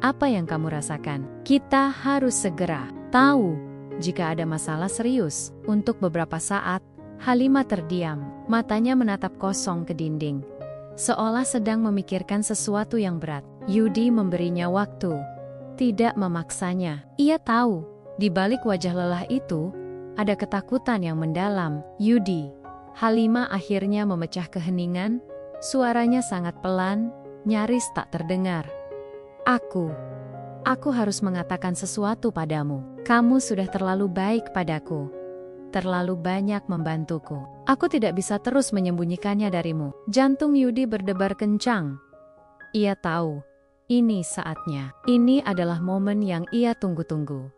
Speaker 1: Apa yang kamu rasakan? Kita harus segera tahu jika ada masalah serius. Untuk beberapa saat, Halimah terdiam. Matanya menatap kosong ke dinding, seolah sedang memikirkan sesuatu yang berat. Yudi memberinya waktu, tidak memaksanya. Ia tahu, di balik wajah lelah itu, ada ketakutan yang mendalam. Yudi. Halimah akhirnya memecah keheningan, suaranya sangat pelan, nyaris tak terdengar. Aku harus mengatakan sesuatu padamu. Kamu sudah terlalu baik padaku, terlalu banyak membantuku. Aku tidak bisa terus menyembunyikannya darimu. Jantung Yudi berdebar kencang. Ia tahu, ini saatnya. Ini adalah momen yang ia tunggu-tunggu.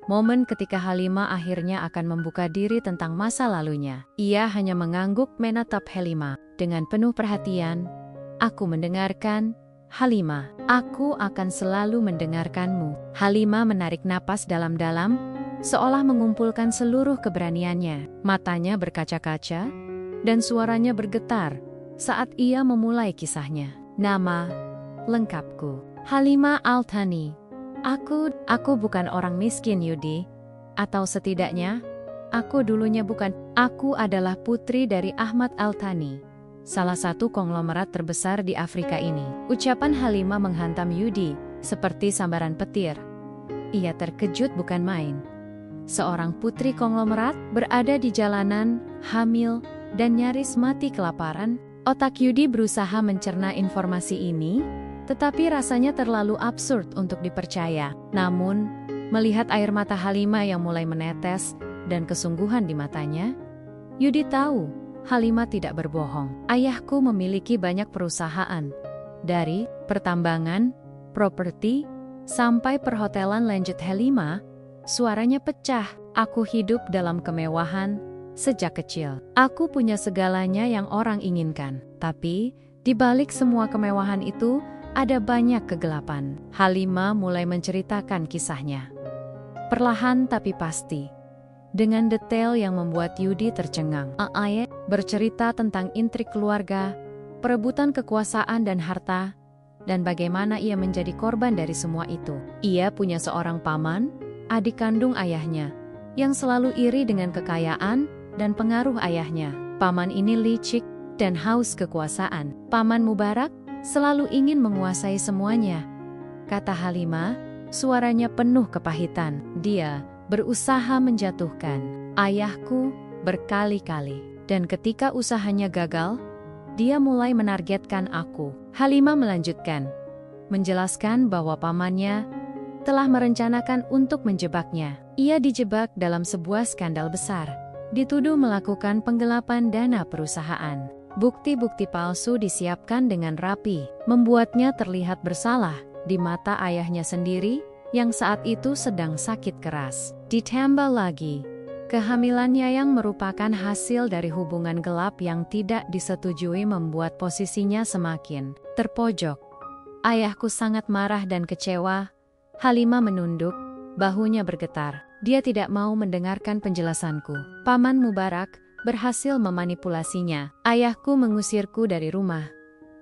Speaker 1: Momen ketika Halimah akhirnya akan membuka diri tentang masa lalunya. Ia hanya mengangguk menatap Halimah dengan penuh perhatian. Aku mendengarkan, Halimah. Aku akan selalu mendengarkanmu. Halimah menarik napas dalam-dalam, seolah mengumpulkan seluruh keberaniannya. Matanya berkaca-kaca, dan suaranya bergetar saat ia memulai kisahnya. Nama lengkapku, Halimah Al-Thani. Aku bukan orang miskin Yudi. Atau setidaknya, aku dulunya bukan. Aku adalah putri dari Ahmad Al-Thani, salah satu konglomerat terbesar di Afrika ini. Ucapan Halimah menghantam Yudi seperti sambaran petir. Ia terkejut bukan main. Seorang putri konglomerat berada di jalanan, hamil, dan nyaris mati kelaparan. Otak Yudi berusaha mencerna informasi ini, tetapi rasanya terlalu absurd untuk dipercaya. Namun, melihat air mata Halimah yang mulai menetes dan kesungguhan di matanya, Yudi tahu Halimah tidak berbohong. Ayahku memiliki banyak perusahaan, dari pertambangan, properti, sampai perhotelan. Lanjut Halimah, suaranya pecah. Aku hidup dalam kemewahan sejak kecil. Aku punya segalanya yang orang inginkan. Tapi, di balik semua kemewahan itu, ada banyak kegelapan. Halimah mulai menceritakan kisahnya. Perlahan tapi pasti. Dengan detail yang membuat Yudi tercengang. Ayah bercerita tentang intrik keluarga, perebutan kekuasaan dan harta, dan bagaimana ia menjadi korban dari semua itu. Ia punya seorang paman, adik kandung ayahnya, yang selalu iri dengan kekayaan dan pengaruh ayahnya. Paman ini licik dan haus kekuasaan. Paman Mubarak selalu ingin menguasai semuanya, kata Halimah, suaranya penuh kepahitan. Dia berusaha menjatuhkan ayahku berkali-kali, dan ketika usahanya gagal, dia mulai menargetkan aku. Halimah melanjutkan, menjelaskan bahwa pamannya telah merencanakan untuk menjebaknya. Ia dijebak dalam sebuah skandal besar, dituduh melakukan penggelapan dana perusahaan. Bukti-bukti palsu disiapkan dengan rapi, membuatnya terlihat bersalah di mata ayahnya sendiri yang saat itu sedang sakit keras. Ditambah lagi, kehamilannya yang merupakan hasil dari hubungan gelap yang tidak disetujui membuat posisinya semakin terpojok. Ayahku sangat marah dan kecewa. Halimah menunduk, bahunya bergetar. Dia tidak mau mendengarkan penjelasanku. Paman Mubarak berhasil memanipulasinya. Ayahku mengusirku dari rumah,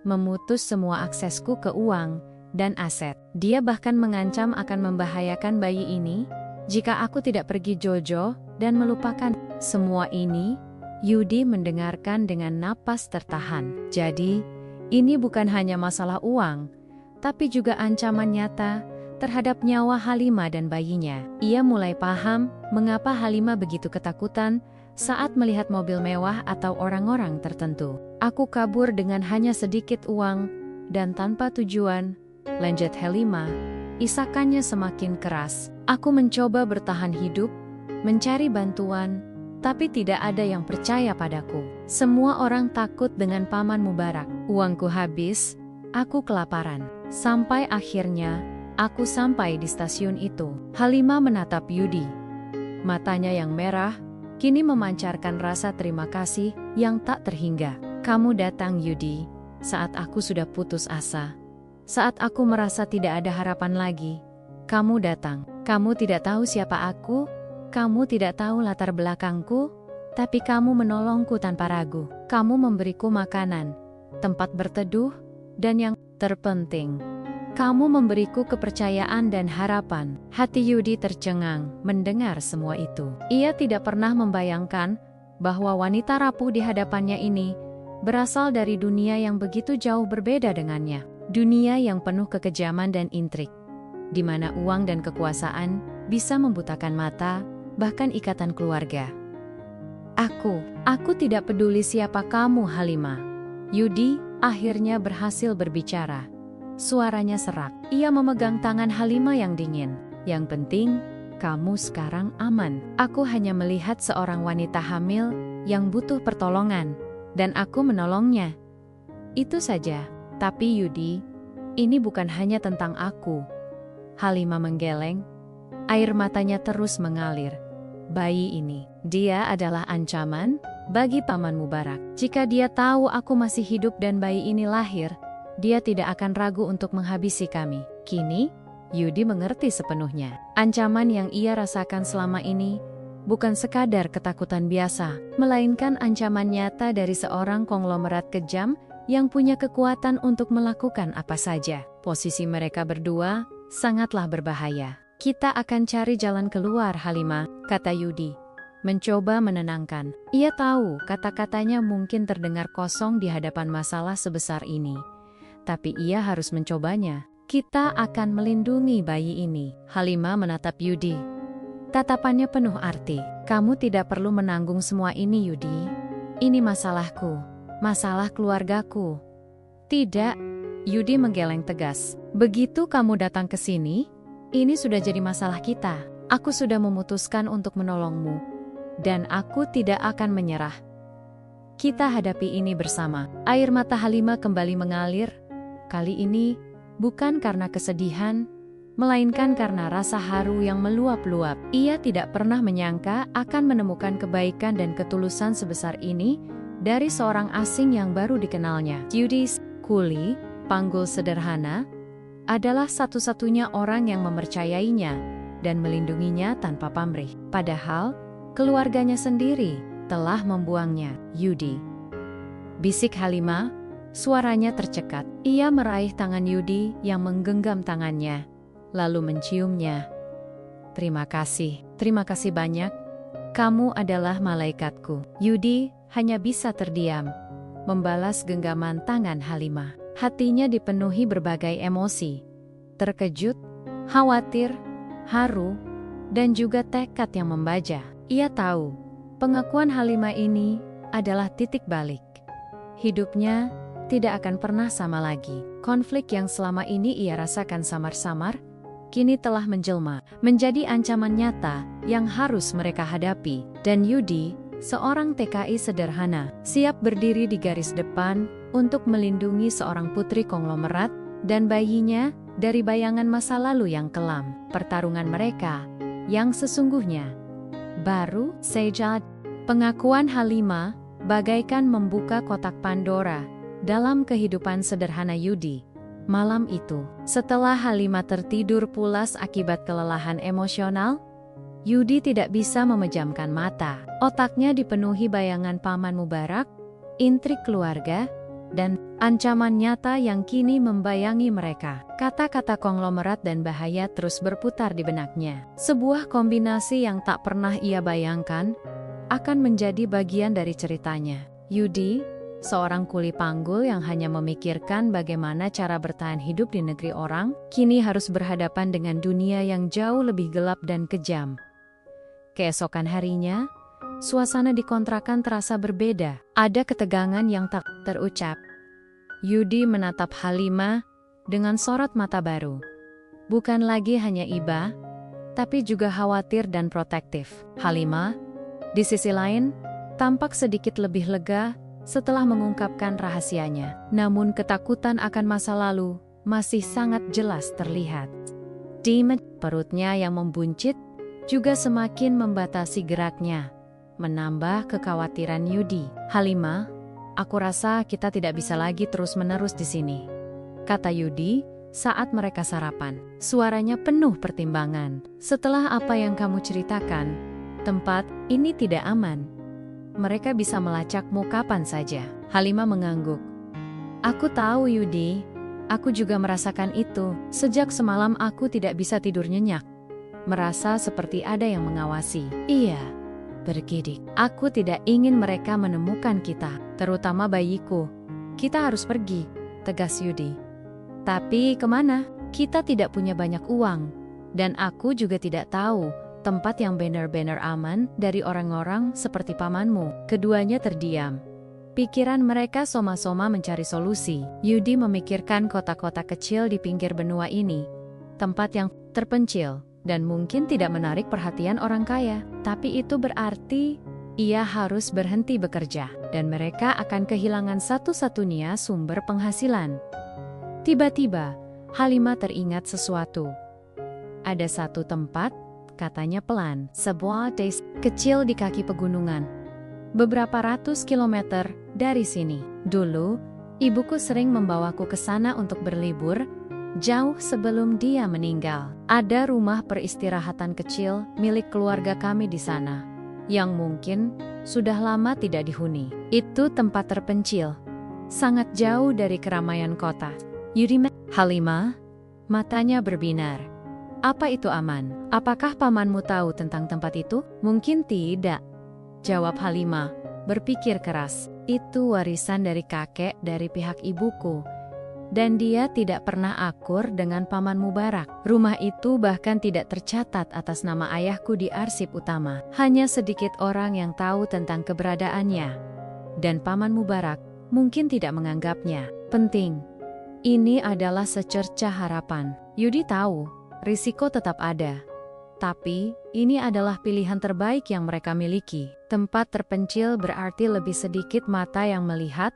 Speaker 1: memutus semua aksesku ke uang dan aset. Dia bahkan mengancam akan membahayakan bayi ini jika aku tidak pergi Jojo dan melupakan semua ini. Yudi mendengarkan dengan napas tertahan. Jadi, ini bukan hanya masalah uang, tapi juga ancaman nyata terhadap nyawa Halimah dan bayinya. Ia mulai paham mengapa Halimah begitu ketakutan saat melihat mobil mewah atau orang-orang tertentu. Aku kabur dengan hanya sedikit uang dan tanpa tujuan, lanjut Halimah. Isakannya semakin keras. Aku mencoba bertahan hidup, mencari bantuan, tapi tidak ada yang percaya padaku. Semua orang takut dengan Paman Mubarak. Uangku habis, aku kelaparan. Sampai akhirnya, aku sampai di stasiun itu. Halimah menatap Yudi. Matanya yang merah kini memancarkan rasa terima kasih yang tak terhingga. Kamu datang, Yudi, saat aku sudah putus asa. Saat aku merasa tidak ada harapan lagi, kamu datang. Kamu tidak tahu siapa aku, kamu tidak tahu latar belakangku, tapi kamu menolongku tanpa ragu. Kamu memberiku makanan, tempat berteduh, dan yang terpenting, kamu memberiku kepercayaan dan harapan. Hati Yudi tercengang mendengar semua itu. Ia tidak pernah membayangkan bahwa wanita rapuh di hadapannya ini berasal dari dunia yang begitu jauh berbeda dengannya. Dunia yang penuh kekejaman dan intrik, di mana uang dan kekuasaan bisa membutakan mata, bahkan ikatan keluarga. Aku tidak peduli siapa kamu, Halimah. Yudi akhirnya berhasil berbicara. Suaranya serak. Ia memegang tangan Halimah yang dingin. Yang penting, kamu sekarang aman. Aku hanya melihat seorang wanita hamil yang butuh pertolongan, dan aku menolongnya. Itu saja. Tapi Yudi, ini bukan hanya tentang aku. Halimah menggeleng. Air matanya terus mengalir. Bayi ini, dia adalah ancaman bagi Paman Mubarak. Jika dia tahu aku masih hidup dan bayi ini lahir, dia tidak akan ragu untuk menghabisi kami. Kini, Yudi mengerti sepenuhnya. Ancaman yang ia rasakan selama ini bukan sekadar ketakutan biasa, melainkan ancaman nyata dari seorang konglomerat kejam yang punya kekuatan untuk melakukan apa saja. Posisi mereka berdua sangatlah berbahaya. Kita akan cari jalan keluar, Halimah, kata Yudi, mencoba menenangkan. Ia tahu kata-katanya mungkin terdengar kosong di hadapan masalah sebesar ini, tapi ia harus mencobanya. Kita akan melindungi bayi ini. Halimah menatap Yudi. Tatapannya penuh arti. Kamu tidak perlu menanggung semua ini, Yudi. Ini masalahku, masalah keluargaku. Tidak, Yudi menggeleng tegas. Begitu kamu datang ke sini, ini sudah jadi masalah kita. Aku sudah memutuskan untuk menolongmu, dan aku tidak akan menyerah. Kita hadapi ini bersama. Air mata Halimah kembali mengalir. Kali ini, bukan karena kesedihan, melainkan karena rasa haru yang meluap-luap. Ia tidak pernah menyangka akan menemukan kebaikan dan ketulusan sebesar ini dari seorang asing yang baru dikenalnya. Yudi, kuli, panggul sederhana, adalah satu-satunya orang yang mempercayainya dan melindunginya tanpa pamrih. Padahal, keluarganya sendiri telah membuangnya. Yudi, bisik Halimah, suaranya tercekat. Ia meraih tangan Yudi yang menggenggam tangannya, lalu menciumnya. Terima kasih banyak. Kamu adalah malaikatku. Yudi hanya bisa terdiam, membalas genggaman tangan Halimah. Hatinya dipenuhi berbagai emosi, terkejut, khawatir, haru, dan juga tekad yang membaja. Ia tahu, pengakuan Halimah ini adalah titik balik. Hidupnya tidak akan pernah sama lagi. Konflik yang selama ini ia rasakan samar-samar, kini telah menjelma menjadi ancaman nyata yang harus mereka hadapi. Dan Yudi, seorang TKI sederhana, siap berdiri di garis depan untuk melindungi seorang putri konglomerat dan bayinya dari bayangan masa lalu yang kelam. Pertarungan mereka yang sesungguhnya baru saja. Pengakuan Halimah bagaikan membuka kotak Pandora dalam kehidupan sederhana Yudi. Malam itu, setelah Halimah tertidur pulas akibat kelelahan emosional, Yudi tidak bisa memejamkan mata. Otaknya dipenuhi bayangan Paman Mubarak, intrik keluarga, dan ancaman nyata yang kini membayangi mereka. Kata-kata konglomerat dan bahaya terus berputar di benaknya. Sebuah kombinasi yang tak pernah ia bayangkan akan menjadi bagian dari ceritanya. Yudi, seorang kuli panggul yang hanya memikirkan bagaimana cara bertahan hidup di negeri orang, kini harus berhadapan dengan dunia yang jauh lebih gelap dan kejam. Keesokan harinya, suasana di kontrakan terasa berbeda. Ada ketegangan yang tak terucap. Yudi menatap Halimah dengan sorot mata baru. Bukan lagi hanya iba, tapi juga khawatir dan protektif. Halimah, di sisi lain, tampak sedikit lebih lega setelah mengungkapkan rahasianya. Namun ketakutan akan masa lalu masih sangat jelas terlihat. Perutnya yang membuncit juga semakin membatasi geraknya, menambah kekhawatiran Yudi. Halimah, aku rasa kita tidak bisa lagi terus-menerus di sini, kata Yudi saat mereka sarapan. Suaranya penuh pertimbangan. Setelah apa yang kamu ceritakan, tempat ini tidak aman. Mereka bisa melacakmu kapan saja. Halimah mengangguk. Aku tahu Yudi, aku juga merasakan itu. Sejak semalam aku tidak bisa tidur nyenyak. Merasa seperti ada yang mengawasi. Iya, bergidik. Aku tidak ingin mereka menemukan kita, terutama bayiku. Kita harus pergi, tegas Yudi. Tapi kemana? Kita tidak punya banyak uang. Dan aku juga tidak tahu tempat yang benar-benar aman dari orang-orang seperti pamanmu. Keduanya terdiam. Pikiran mereka soma-soma mencari solusi. Yudi memikirkan kota-kota kecil di pinggir benua ini. Tempat yang terpencil dan mungkin tidak menarik perhatian orang kaya. Tapi itu berarti ia harus berhenti bekerja. Dan mereka akan kehilangan satu-satunya sumber penghasilan. Tiba-tiba, Halimah teringat sesuatu. Ada satu tempat, katanya pelan, sebuah desa kecil di kaki pegunungan. Beberapa ratus kilometer dari sini. Dulu, ibuku sering membawaku ke sana untuk berlibur, jauh sebelum dia meninggal. Ada rumah peristirahatan kecil milik keluarga kami di sana, yang mungkin sudah lama tidak dihuni. Itu tempat terpencil, sangat jauh dari keramaian kota. Halimah, matanya berbinar. Apa itu aman? Apakah pamanmu tahu tentang tempat itu? Mungkin tidak, jawab Halimah, berpikir keras. Itu warisan dari kakek dari pihak ibuku. Dan dia tidak pernah akur dengan Paman Mubarak. Rumah itu bahkan tidak tercatat atas nama ayahku di arsip utama. Hanya sedikit orang yang tahu tentang keberadaannya. Dan Paman Mubarak mungkin tidak menganggapnya penting. Ini adalah secercah harapan. Yudi tahu risiko tetap ada. Tapi, ini adalah pilihan terbaik yang mereka miliki. Tempat terpencil berarti lebih sedikit mata yang melihat,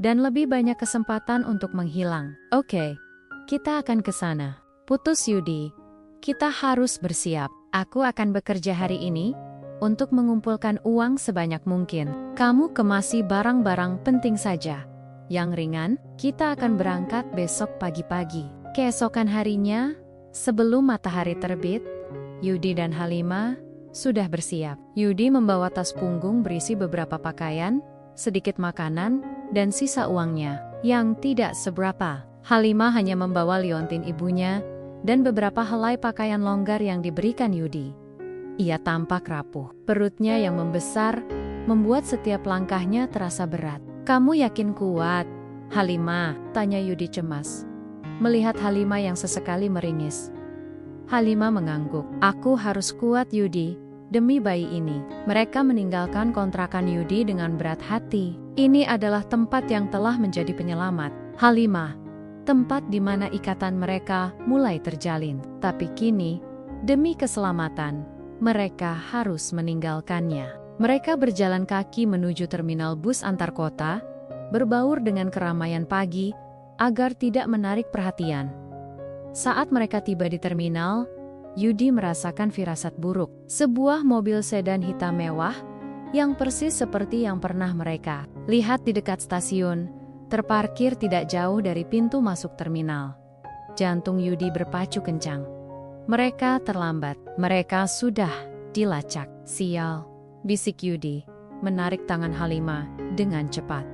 Speaker 1: dan lebih banyak kesempatan untuk menghilang. Oke, kita akan ke sana. Putus Yudi, kita harus bersiap. Aku akan bekerja hari ini untuk mengumpulkan uang sebanyak mungkin. Kamu kemasi barang-barang penting saja. Yang ringan, kita akan berangkat besok pagi-pagi. Keesokan harinya, sebelum matahari terbit, Yudi dan Halimah sudah bersiap. Yudi membawa tas punggung berisi beberapa pakaian, sedikit makanan, dan sisa uangnya yang tidak seberapa. Halimah hanya membawa liontin ibunya dan beberapa helai pakaian longgar yang diberikan Yudi. Ia tampak rapuh. Perutnya yang membesar membuat setiap langkahnya terasa berat. Kamu yakin kuat, Halimah? Tanya Yudi cemas, melihat Halimah yang sesekali meringis. Halimah mengangguk. Aku harus kuat Yudi, demi bayi ini. Mereka meninggalkan kontrakan Yudi dengan berat hati. Ini adalah tempat yang telah menjadi penyelamat Halimah, tempat di mana ikatan mereka mulai terjalin. Tapi kini, demi keselamatan, mereka harus meninggalkannya. Mereka berjalan kaki menuju terminal bus antar kota, berbaur dengan keramaian pagi agar tidak menarik perhatian. Saat mereka tiba di terminal, Yudi merasakan firasat buruk. Sebuah mobil sedan hitam mewah yang persis seperti yang pernah mereka lihat di dekat stasiun, terparkir tidak jauh dari pintu masuk terminal. Jantung Yudi berpacu kencang. Mereka terlambat. Mereka sudah dilacak. Sial, bisik Yudi, menarik tangan Halimah dengan cepat.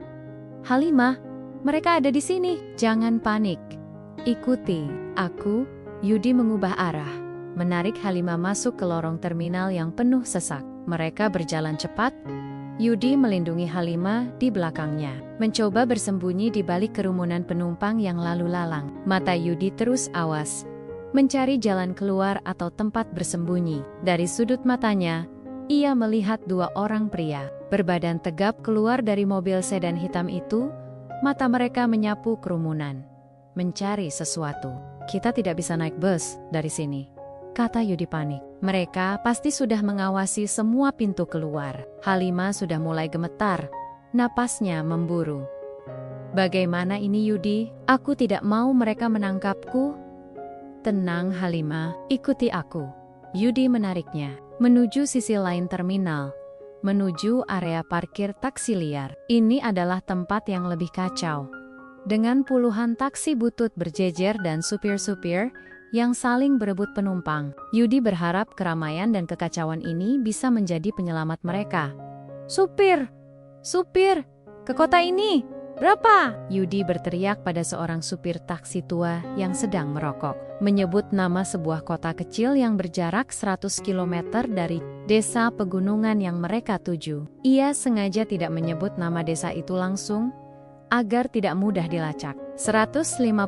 Speaker 1: Halimah, mereka ada di sini. Jangan panik. Ikuti aku. Yudi mengubah arah, menarik Halimah masuk ke lorong terminal yang penuh sesak. Mereka berjalan cepat. Yudi melindungi Halimah di belakangnya, mencoba bersembunyi di balik kerumunan penumpang yang lalu lalang. Mata Yudi terus awas, mencari jalan keluar atau tempat bersembunyi. Dari sudut matanya, ia melihat dua orang pria berbadan tegap keluar dari mobil sedan hitam itu. Mata mereka menyapu kerumunan, mencari sesuatu. Kita tidak bisa naik bus dari sini, kata Yudi panik. Mereka pasti sudah mengawasi semua pintu keluar. Halimah sudah mulai gemetar, napasnya memburu. Bagaimana ini Yudi? Aku tidak mau mereka menangkapku. Tenang Halimah, ikuti aku. Yudi menariknya menuju sisi lain terminal, menuju area parkir taksi liar. Ini adalah tempat yang lebih kacau, dengan puluhan taksi butut berjejer dan supir-supir yang saling berebut penumpang. Yudi berharap keramaian dan kekacauan ini bisa menjadi penyelamat mereka. Supir! Supir! Ke kota ini! Berapa? Yudi berteriak pada seorang supir taksi tua yang sedang merokok, menyebut nama sebuah kota kecil yang berjarak 100 km dari desa pegunungan yang mereka tuju. Ia sengaja tidak menyebut nama desa itu langsung, agar tidak mudah dilacak. 150.000,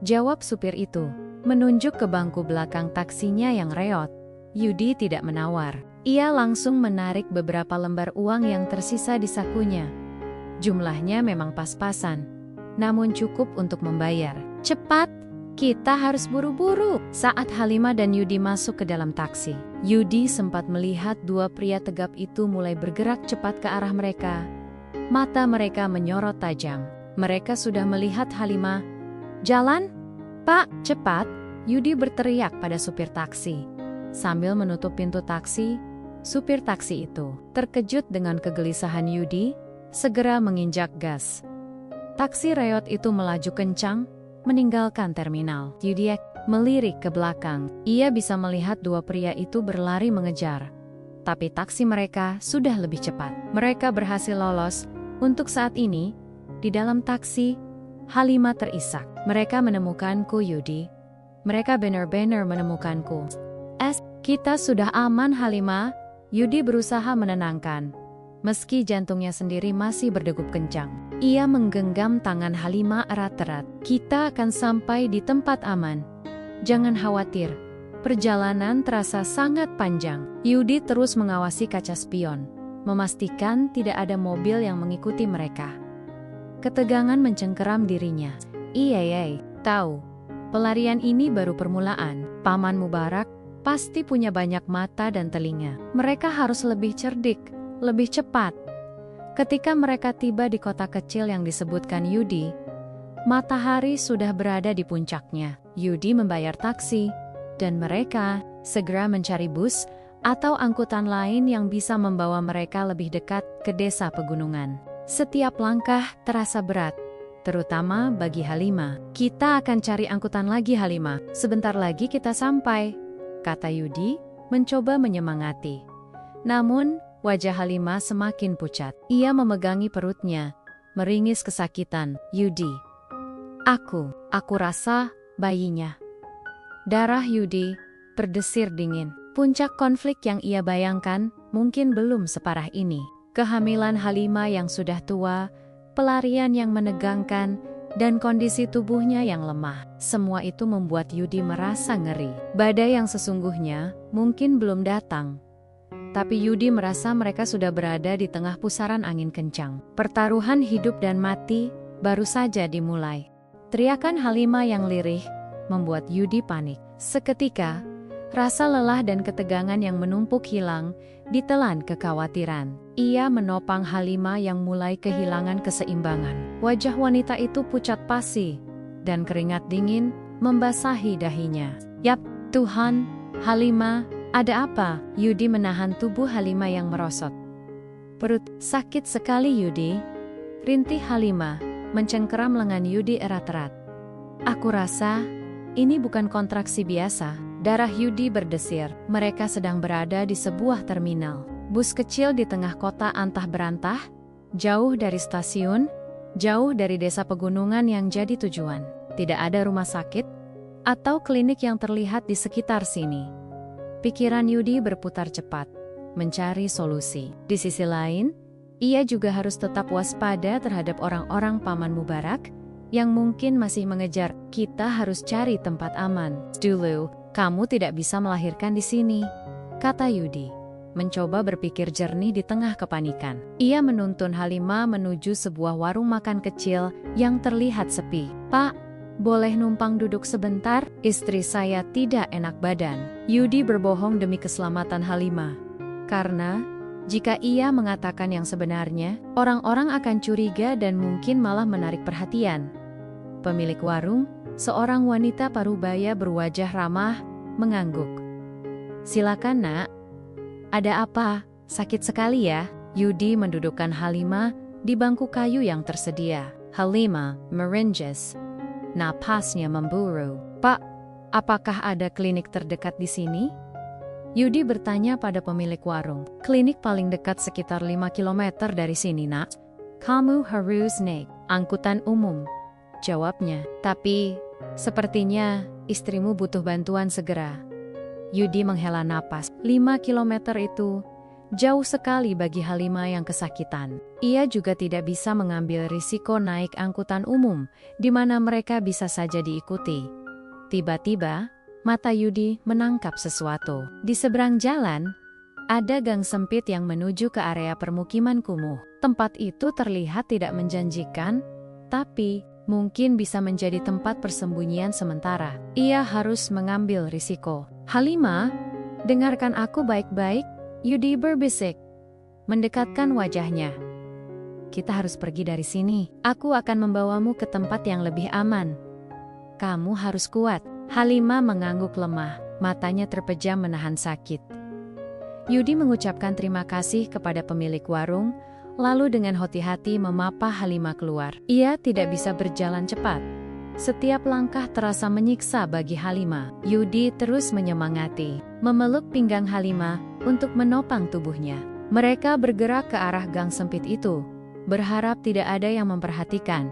Speaker 1: jawab supir itu, menunjuk ke bangku belakang taksinya yang reot. Yudi tidak menawar. Ia langsung menarik beberapa lembar uang yang tersisa di sakunya. Jumlahnya memang pas-pasan, namun cukup untuk membayar. Cepat, kita harus buru-buru. Saat Halimah dan Yudi masuk ke dalam taksi, Yudi sempat melihat dua pria tegap itu mulai bergerak cepat ke arah mereka. Mata mereka menyorot tajam. Mereka sudah melihat Halimah. Jalan, Pak, cepat, Yudi berteriak pada supir taksi. Sambil menutup pintu taksi, supir taksi itu terkejut dengan kegelisahan Yudi, segera menginjak gas. Taksi reot itu melaju kencang, meninggalkan terminal. Yudi melirik ke belakang. Ia bisa melihat dua pria itu berlari mengejar. Tapi taksi mereka sudah lebih cepat. Mereka berhasil lolos. Untuk saat ini, di dalam taksi, Halimah terisak. Mereka menemukanku Yudi. Mereka benar-benar menemukanku. Kita sudah aman Halimah. Yudi berusaha menenangkan, meski jantungnya sendiri masih berdegup kencang. Ia menggenggam tangan Halimah erat-erat. Kita akan sampai di tempat aman. Jangan khawatir. Perjalanan terasa sangat panjang. Yudi terus mengawasi kaca spion, memastikan tidak ada mobil yang mengikuti mereka. Ketegangan mencengkeram dirinya. Tahu, pelarian ini baru permulaan. Paman Mubarak pasti punya banyak mata dan telinga. Mereka harus lebih cerdik, lebih cepat. Ketika mereka tiba di kota kecil yang disebutkan Yudi, matahari sudah berada di puncaknya. Yudi membayar taksi, dan mereka segera mencari bus atau angkutan lain yang bisa membawa mereka lebih dekat ke desa pegunungan. Setiap langkah terasa berat, terutama bagi Halimah. "Kita akan cari angkutan lagi, Halimah. Sebentar lagi kita sampai," kata Yudi, mencoba menyemangati. Namun, wajah Halimah semakin pucat. Ia memegangi perutnya, meringis kesakitan. "Yudi, aku rasa bayinya." Darah Yudi berdesir dingin. Puncak konflik yang ia bayangkan mungkin belum separah ini. Kehamilan Halimah yang sudah tua, pelarian yang menegangkan, dan kondisi tubuhnya yang lemah. Semua itu membuat Yudi merasa ngeri. Badai yang sesungguhnya mungkin belum datang. Tapi Yudi merasa mereka sudah berada di tengah pusaran angin kencang. Pertaruhan hidup dan mati baru saja dimulai. Teriakan Halimah yang lirih membuat Yudi panik. Seketika, rasa lelah dan ketegangan yang menumpuk hilang, ditelan kekhawatiran. Ia menopang Halimah yang mulai kehilangan keseimbangan. Wajah wanita itu pucat pasi, dan keringat dingin membasahi dahinya. "Yap, Tuhan, Halimah, ada apa?" Yudi menahan tubuh Halimah yang merosot. "Perut sakit sekali, Yudi," rintih Halimah, mencengkeram lengan Yudi erat-erat. "Aku rasa ini bukan kontraksi biasa." Darah Yudi berdesir. Mereka sedang berada di sebuah terminal. Bus kecil di tengah kota antah berantah, jauh dari stasiun, jauh dari desa pegunungan yang jadi tujuan. Tidak ada rumah sakit atau klinik yang terlihat di sekitar sini. Pikiran Yudi berputar cepat, mencari solusi. Di sisi lain, ia juga harus tetap waspada terhadap orang-orang Paman Mubarak yang mungkin masih mengejar. "Kita harus cari tempat aman dulu. Kamu tidak bisa melahirkan di sini," kata Yudi, mencoba berpikir jernih di tengah kepanikan. Ia menuntun Halimah menuju sebuah warung makan kecil yang terlihat sepi. "Pak, boleh numpang duduk sebentar? Istri saya tidak enak badan." Yudi berbohong demi keselamatan Halimah. Karena jika ia mengatakan yang sebenarnya, orang-orang akan curiga dan mungkin malah menarik perhatian. Pemilik warung, seorang wanita parubaya berwajah ramah, mengangguk. "Silakan, Nak. Ada apa? Sakit sekali ya?" Yudi mendudukkan Halimah di bangku kayu yang tersedia. Halimah meringis. Napasnya memburu. "Pak, apakah ada klinik terdekat di sini?" Yudi bertanya pada pemilik warung. "Klinik paling dekat sekitar 5 kilometer dari sini, Nak. Kamu harus naik angkutan umum," jawabnya. "Tapi sepertinya istrimu butuh bantuan segera." Yudi menghela napas. 5 kilometer itu jauh sekali bagi Halimah yang kesakitan. Ia juga tidak bisa mengambil risiko naik angkutan umum, di mana mereka bisa saja diikuti. Tiba-tiba, mata Yudi menangkap sesuatu. Di seberang jalan, ada gang sempit yang menuju ke area permukiman kumuh. Tempat itu terlihat tidak menjanjikan, tapi mungkin bisa menjadi tempat persembunyian sementara. Ia harus mengambil risiko. "Halimah, dengarkan aku baik-baik," Yudi berbisik, mendekatkan wajahnya. "Kita harus pergi dari sini. Aku akan membawamu ke tempat yang lebih aman. Kamu harus kuat." Halimah mengangguk lemah, matanya terpejam menahan sakit. Yudi mengucapkan terima kasih kepada pemilik warung, lalu dengan hati-hati memapah Halimah keluar. Ia tidak bisa berjalan cepat. Setiap langkah terasa menyiksa bagi Halimah. Yudi terus menyemangati, memeluk pinggang Halimah untuk menopang tubuhnya. Mereka bergerak ke arah gang sempit itu, berharap tidak ada yang memperhatikan.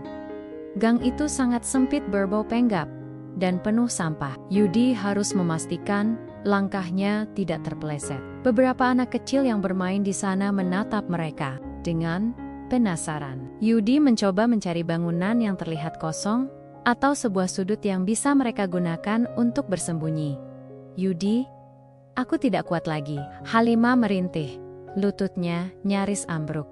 Speaker 1: Gang itu sangat sempit, berbau penggap, dan penuh sampah. Yudi harus memastikan langkahnya tidak terpeleset. Beberapa anak kecil yang bermain di sana menatap mereka dengan penasaran. Yudi mencoba mencari bangunan yang terlihat kosong, atau sebuah sudut yang bisa mereka gunakan untuk bersembunyi. "Yudi, aku tidak kuat lagi." Halimah merintih, lututnya nyaris ambruk.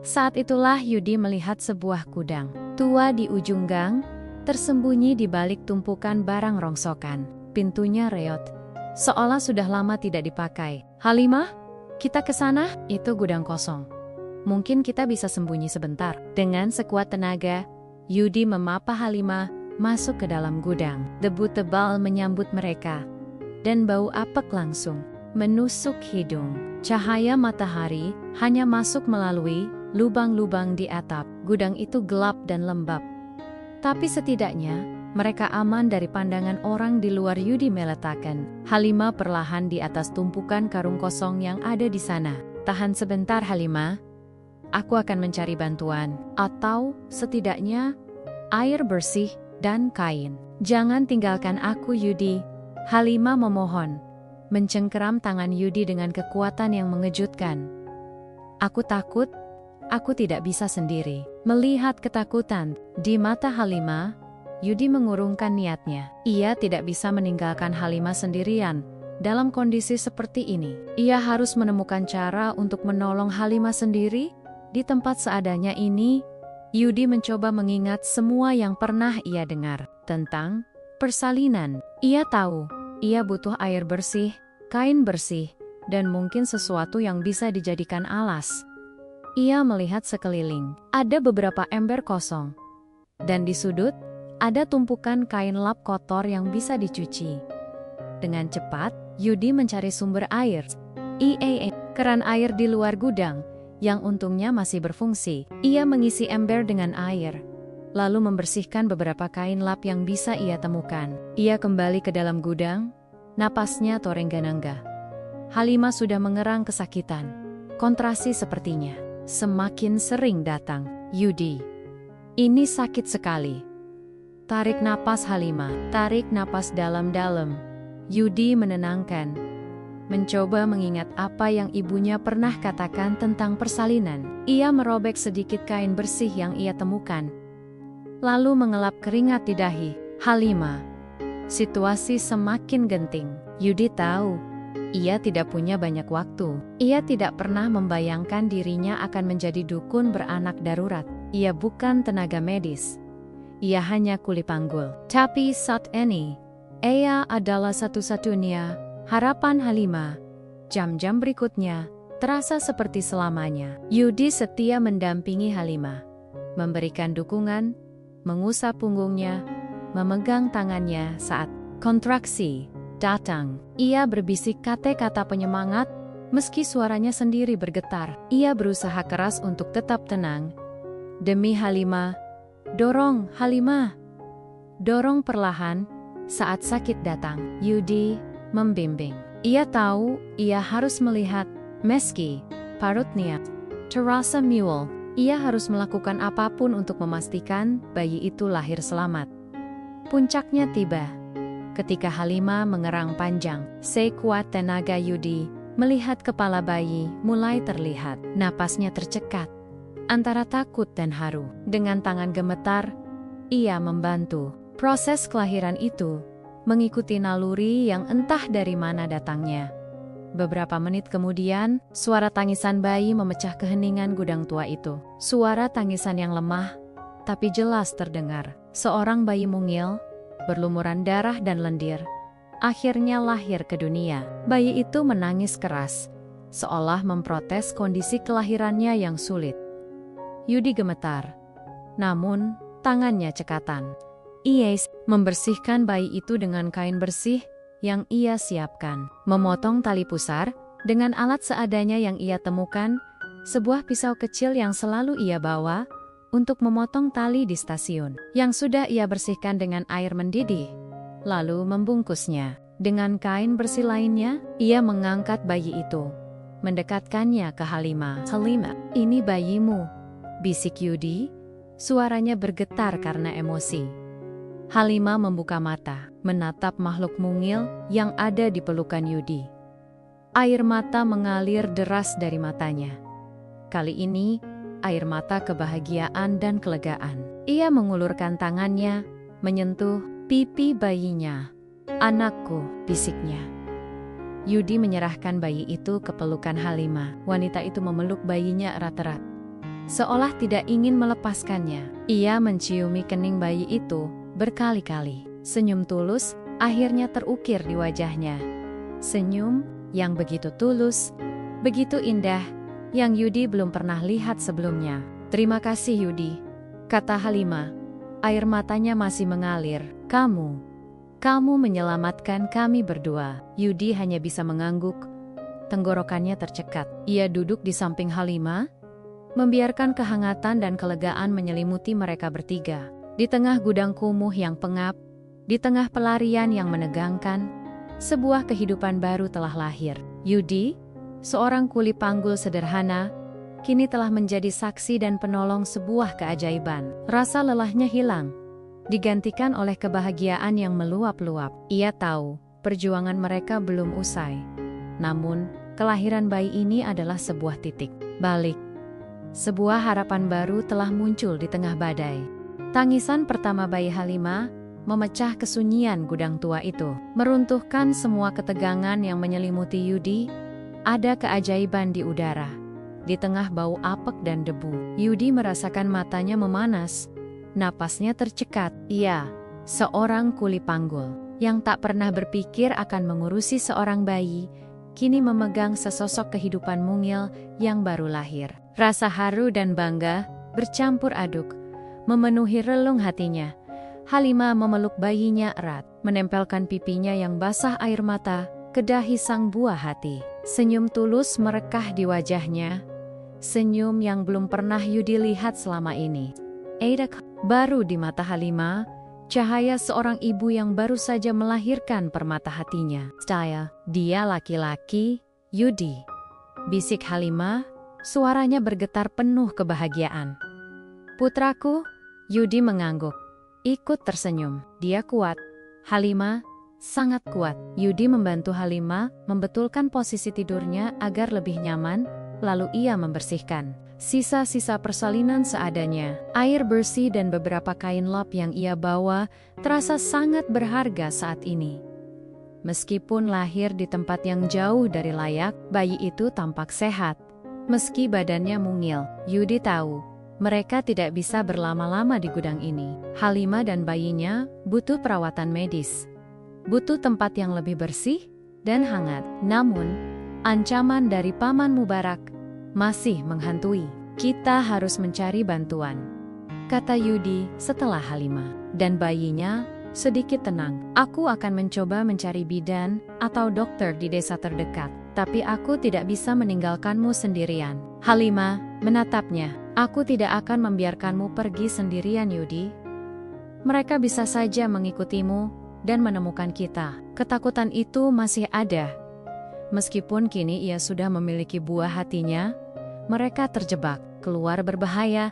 Speaker 1: Saat itulah Yudi melihat sebuah gudang tua di ujung gang, tersembunyi di balik tumpukan barang rongsokan. Pintunya reot, seolah sudah lama tidak dipakai. Halimah, kita ke sana, itu gudang kosong. Mungkin kita bisa sembunyi sebentar. Dengan sekuat tenaga, Yudi memapa Halimah masuk ke dalam gudang. Debu tebal menyambut mereka, dan bau apek langsung menusuk hidung. Cahaya matahari hanya masuk melalui lubang-lubang di atap. Gudang itu gelap dan lembab. Tapi setidaknya, mereka aman dari pandangan orang di luar. Yudi meletakkan Halimah perlahan di atas tumpukan karung kosong yang ada di sana. Tahan sebentar Halimah, aku akan mencari bantuan, atau setidaknya air bersih dan kain. Jangan tinggalkan aku Yudi, Halimah memohon, mencengkeram tangan Yudi dengan kekuatan yang mengejutkan. Aku takut, aku tidak bisa sendiri. Melihat ketakutan di mata Halimah, Yudi mengurungkan niatnya. Ia tidak bisa meninggalkan Halimah sendirian dalam kondisi seperti ini. Ia harus menemukan cara untuk menolong Halimah sendiri. Di tempat seadanya ini, Yudi mencoba mengingat semua yang pernah ia dengar tentang persalinan. Ia tahu, ia butuh air bersih, kain bersih, dan mungkin sesuatu yang bisa dijadikan alas. Ia melihat sekeliling, ada beberapa ember kosong. Dan di sudut, ada tumpukan kain lap kotor yang bisa dicuci. Dengan cepat, Yudi mencari sumber air. Keran air di luar gudang, yang untungnya masih berfungsi. Ia mengisi ember dengan air, lalu membersihkan beberapa kain lap yang bisa ia temukan. Ia kembali ke dalam gudang, napasnya torengganangga. Halimah sudah mengerang kesakitan. Kontrasi sepertinya semakin sering datang. Yudi, ini sakit sekali. Tarik napas Halimah, tarik napas dalam-dalam. Yudi menenangkan, mencoba mengingat apa yang ibunya pernah katakan tentang persalinan. Ia merobek sedikit kain bersih yang ia temukan, lalu mengelap keringat di dahi. Halimah, situasi semakin genting. Yudi tahu, ia tidak punya banyak waktu. Ia tidak pernah membayangkan dirinya akan menjadi dukun beranak darurat. Ia bukan tenaga medis. Ia hanya kuli panggul. Tapi saat ini, ia adalah satu-satunya harapan Halimah. Jam-jam berikutnya terasa seperti selamanya. Yudi setia mendampingi Halimah, memberikan dukungan, mengusap punggungnya, memegang tangannya saat kontraksi datang. Ia berbisik kata-kata penyemangat, meski suaranya sendiri bergetar. Ia berusaha keras untuk tetap tenang. Demi Halimah, dorong Halimah. Dorong perlahan saat sakit datang. Yudi membimbing. Ia tahu ia harus melihat, meski perutnya terasa mual. Ia harus melakukan apapun untuk memastikan bayi itu lahir selamat. Puncaknya tiba ketika Halimah mengerang panjang. Sekuat tenaga Yudi melihat kepala bayi mulai terlihat. Napasnya tercekat antara takut dan haru. Dengan tangan gemetar, ia membantu. Proses kelahiran itu mengikuti naluri yang entah dari mana datangnya. Beberapa menit kemudian, suara tangisan bayi memecah keheningan gudang tua itu. Suara tangisan yang lemah, tapi jelas terdengar. Seorang bayi mungil, berlumuran darah dan lendir, akhirnya lahir ke dunia. Bayi itu menangis keras, seolah memprotes kondisi kelahirannya yang sulit. Yudi gemetar, namun tangannya cekatan. Ia membersihkan bayi itu dengan kain bersih yang ia siapkan. Memotong tali pusar dengan alat seadanya yang ia temukan, sebuah pisau kecil yang selalu ia bawa untuk memotong tali di stasiun, yang sudah ia bersihkan dengan air mendidih, lalu membungkusnya. Dengan kain bersih lainnya, ia mengangkat bayi itu, mendekatkannya ke Halimah. Halimah, ini bayimu, bisik Yudi, suaranya bergetar karena emosi. Halimah membuka mata, menatap makhluk mungil yang ada di pelukan Yudi. Air mata mengalir deras dari matanya. Kali ini, air mata kebahagiaan dan kelegaan. Ia mengulurkan tangannya, menyentuh pipi bayinya. Anakku, bisiknya. Yudi menyerahkan bayi itu ke pelukan Halimah. Wanita itu memeluk bayinya erat-erat, seolah tidak ingin melepaskannya. Ia menciumi kening bayi itu berkali-kali. Senyum tulus akhirnya terukir di wajahnya. Senyum yang begitu tulus, begitu indah, yang Yudi belum pernah lihat sebelumnya. "Terima kasih Yudi," kata Halimah. Air matanya masih mengalir. Kamu menyelamatkan kami berdua." Yudi hanya bisa mengangguk. Tenggorokannya tercekat. Ia duduk di samping Halimah, membiarkan kehangatan dan kelegaan menyelimuti mereka bertiga. Di tengah gudang kumuh yang pengap, di tengah pelarian yang menegangkan, sebuah kehidupan baru telah lahir. Yudi, seorang kuli panggul sederhana, kini telah menjadi saksi dan penolong sebuah keajaiban. Rasa lelahnya hilang, digantikan oleh kebahagiaan yang meluap-luap. Ia tahu, perjuangan mereka belum usai. Namun, kelahiran bayi ini adalah sebuah titik balik. Sebuah harapan baru telah muncul di tengah badai. Tangisan pertama bayi Halimah memecah kesunyian gudang tua itu, meruntuhkan semua ketegangan yang menyelimuti Yudi. Ada keajaiban di udara. Di tengah bau apek dan debu, Yudi merasakan matanya memanas, napasnya tercekat. Ia, seorang kuli panggul, yang tak pernah berpikir akan mengurusi seorang bayi, kini memegang sesosok kehidupan mungil yang baru lahir. Rasa haru dan bangga bercampur aduk, memenuhi relung hatinya. Halimah memeluk bayinya erat, menempelkan pipinya yang basah air mata ke dahi sang buah hati. Senyum tulus merekah di wajahnya, senyum yang belum pernah Yudi lihat selama ini. Baru di mata Halimah, cahaya seorang ibu yang baru saja melahirkan permata hatinya. "Dia laki-laki, Yudi," bisik Halimah, suaranya bergetar penuh kebahagiaan. "Putraku," Yudi mengangguk, ikut tersenyum. Dia kuat. Halimah sangat kuat. Yudi membantu Halimah membetulkan posisi tidurnya agar lebih nyaman, lalu ia membersihkan sisa-sisa persalinan seadanya. Air bersih dan beberapa kain lap yang ia bawa terasa sangat berharga saat ini. Meskipun lahir di tempat yang jauh dari layak, bayi itu tampak sehat. Meski badannya mungil, Yudi tahu mereka tidak bisa berlama-lama di gudang ini. Halimah dan bayinya butuh perawatan medis, butuh tempat yang lebih bersih dan hangat. Namun, ancaman dari Paman Mubarak masih menghantui. "Kita harus mencari bantuan," kata Yudi setelah Halimah dan bayinya sedikit tenang. "Aku akan mencoba mencari bidan atau dokter di desa terdekat, tapi aku tidak bisa meninggalkanmu sendirian." Halimah menatapnya. "Aku tidak akan membiarkanmu pergi sendirian, Yudi. Mereka bisa saja mengikutimu dan menemukan kita." Ketakutan itu masih ada. Meskipun kini ia sudah memiliki buah hatinya, mereka terjebak, keluar berbahaya,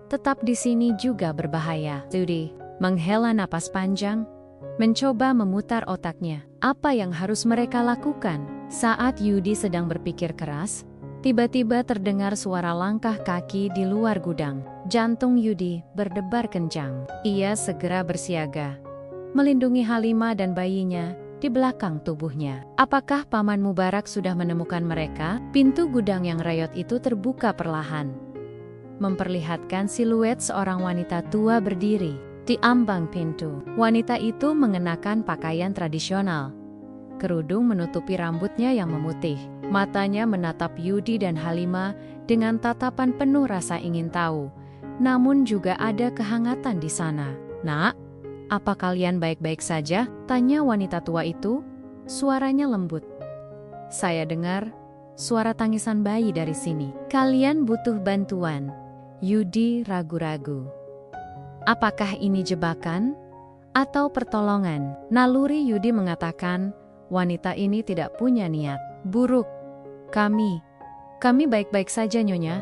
Speaker 1: tetap di sini juga berbahaya. Yudi menghela napas panjang, mencoba memutar otaknya. Apa yang harus mereka lakukan? Saat Yudi sedang berpikir keras, tiba-tiba terdengar suara langkah kaki di luar gudang. Jantung Yudi berdebar kencang. Ia segera bersiaga, melindungi Halimah dan bayinya di belakang tubuhnya. Apakah Paman Mubarak sudah menemukan mereka? Pintu gudang yang rayot itu terbuka perlahan, memperlihatkan siluet seorang wanita tua berdiri di ambang pintu. Wanita itu mengenakan pakaian tradisional. Kerudung menutupi rambutnya yang memutih. Matanya menatap Yudi dan Halimah dengan tatapan penuh rasa ingin tahu. Namun juga ada kehangatan di sana. "Nak, apa kalian baik-baik saja?" tanya wanita tua itu. Suaranya lembut. "Saya dengar suara tangisan bayi dari sini. Kalian butuh bantuan." Yudi ragu-ragu. Apakah ini jebakan atau pertolongan? Naluri Yudi mengatakan wanita ini tidak punya niat buruk. Kami baik-baik saja, Nyonya.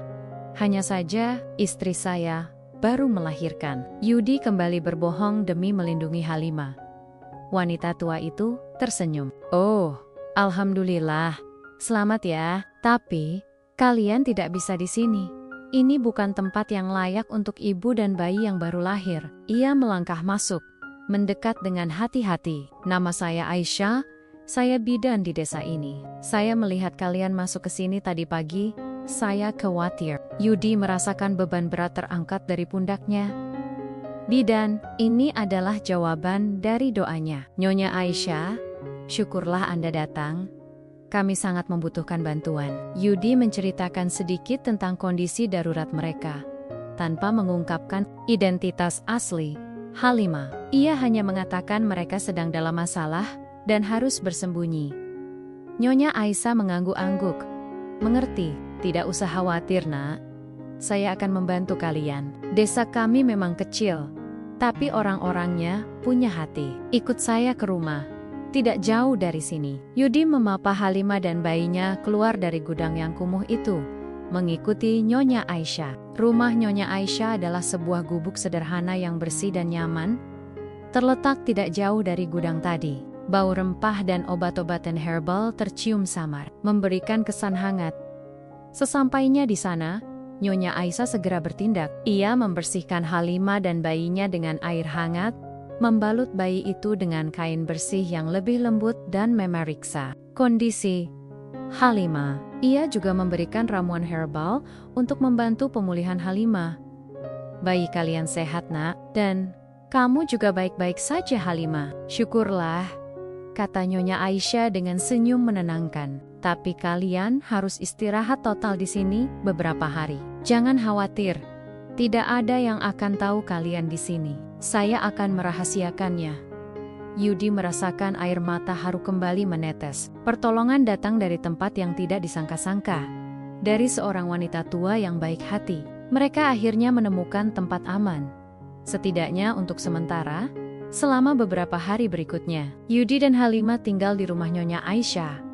Speaker 1: Hanya saja istri saya baru melahirkan." Yudi kembali berbohong demi melindungi Halimah. Wanita tua itu tersenyum. "Oh, alhamdulillah. Selamat ya. Tapi kalian tidak bisa di sini. Ini bukan tempat yang layak untuk ibu dan bayi yang baru lahir." Ia melangkah masuk, mendekat dengan hati-hati. "Nama saya Aisyah. Saya bidan di desa ini. Saya melihat kalian masuk ke sini tadi pagi. Saya khawatir." Yudi merasakan beban berat terangkat dari pundaknya. "Bidan, ini adalah jawaban dari doanya. Nyonya Aisyah, syukurlah Anda datang. kami sangat membutuhkan bantuan. Yudi menceritakan sedikit tentang kondisi darurat mereka, tanpa mengungkapkan identitas asli Halimah. Ia hanya mengatakan mereka sedang dalam masalah dan harus bersembunyi. Nyonya Aisyah mengangguk-angguk. Mengerti, tidak usah khawatir, Nak. Saya akan membantu kalian. Desa kami memang kecil, tapi orang-orangnya punya hati. Ikut saya ke rumah. Tidak jauh dari sini. Yudi memapa Halimah dan bayinya keluar dari gudang yang kumuh itu, mengikuti Nyonya Aisyah. Rumah Nyonya Aisyah adalah sebuah gubuk sederhana yang bersih dan nyaman, terletak tidak jauh dari gudang tadi. Bau rempah dan obat-obatan herbal tercium samar, memberikan kesan hangat. Sesampainya di sana, Nyonya Aisyah segera bertindak. Ia membersihkan Halimah dan bayinya dengan air hangat, membalut bayi itu dengan kain bersih yang lebih lembut dan memeriksa kondisi Halimah. Ia juga memberikan ramuan herbal untuk membantu pemulihan Halimah. Bayi kalian sehat, Nak, dan kamu juga baik-baik saja, Halimah. Syukurlah, kata Nyonya Aisyah dengan senyum menenangkan. Tapi kalian harus istirahat total di sini beberapa hari. Jangan khawatir, tidak ada yang akan tahu kalian di sini. Saya akan merahasiakannya. Yudi merasakan air mata haru kembali menetes. Pertolongan datang dari tempat yang tidak disangka-sangka. Dari seorang wanita tua yang baik hati. Mereka akhirnya menemukan tempat aman. Setidaknya untuk sementara, selama beberapa hari berikutnya, Yudi dan Halimah tinggal di rumah Nyonya Aisyah.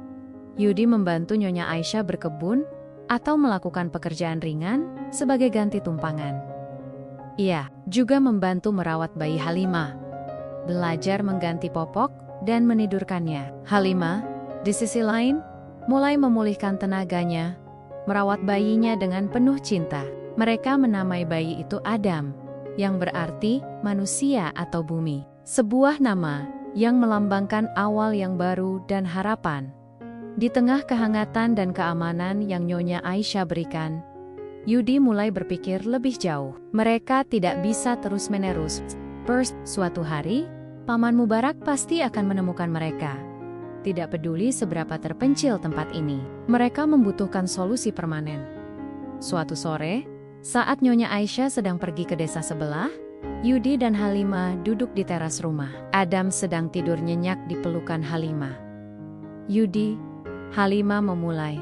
Speaker 1: Yudi membantu Nyonya Aisyah berkebun atau melakukan pekerjaan ringan sebagai ganti tumpangan. Ia juga membantu merawat bayi Halimah, belajar mengganti popok dan menidurkannya. Halimah, di sisi lain, mulai memulihkan tenaganya, merawat bayinya dengan penuh cinta. Mereka menamai bayi itu Adam, yang berarti manusia atau bumi. Sebuah nama yang melambangkan awal yang baru dan harapan. Di tengah kehangatan dan keamanan yang Nyonya Aisyah berikan, Yudi mulai berpikir lebih jauh. Mereka tidak bisa terus-menerus. Suatu hari, Paman Mubarak pasti akan menemukan mereka. Tidak peduli seberapa terpencil tempat ini, mereka membutuhkan solusi permanen. Suatu sore, saat Nyonya Aisyah sedang pergi ke desa sebelah, Yudi dan Halimah duduk di teras rumah. Adam sedang tidur nyenyak di pelukan Halimah. Yudi, Halimah memulai.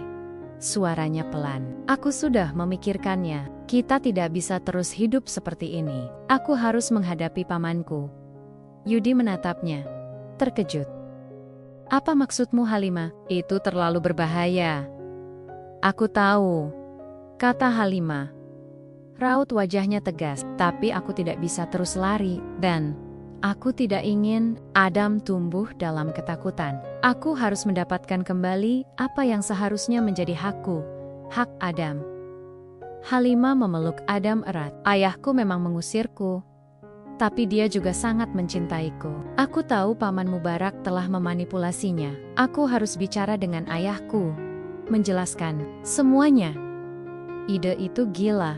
Speaker 1: Suaranya pelan. Aku sudah memikirkannya. Kita tidak bisa terus hidup seperti ini. Aku harus menghadapi pamanku. Yudi menatapnya, terkejut. Apa maksudmu, Halimah? Itu terlalu berbahaya. Aku tahu, kata Halimah. Raut wajahnya tegas, tapi aku tidak bisa terus lari, dan aku tidak ingin Adam tumbuh dalam ketakutan. Aku harus mendapatkan kembali apa yang seharusnya menjadi hakku, hak Adam. Halimah memeluk Adam erat. Ayahku memang mengusirku, tapi dia juga sangat mencintaiku. Aku tahu Paman Mubarak telah memanipulasinya. Aku harus bicara dengan ayahku, menjelaskan semuanya. Ide itu gila,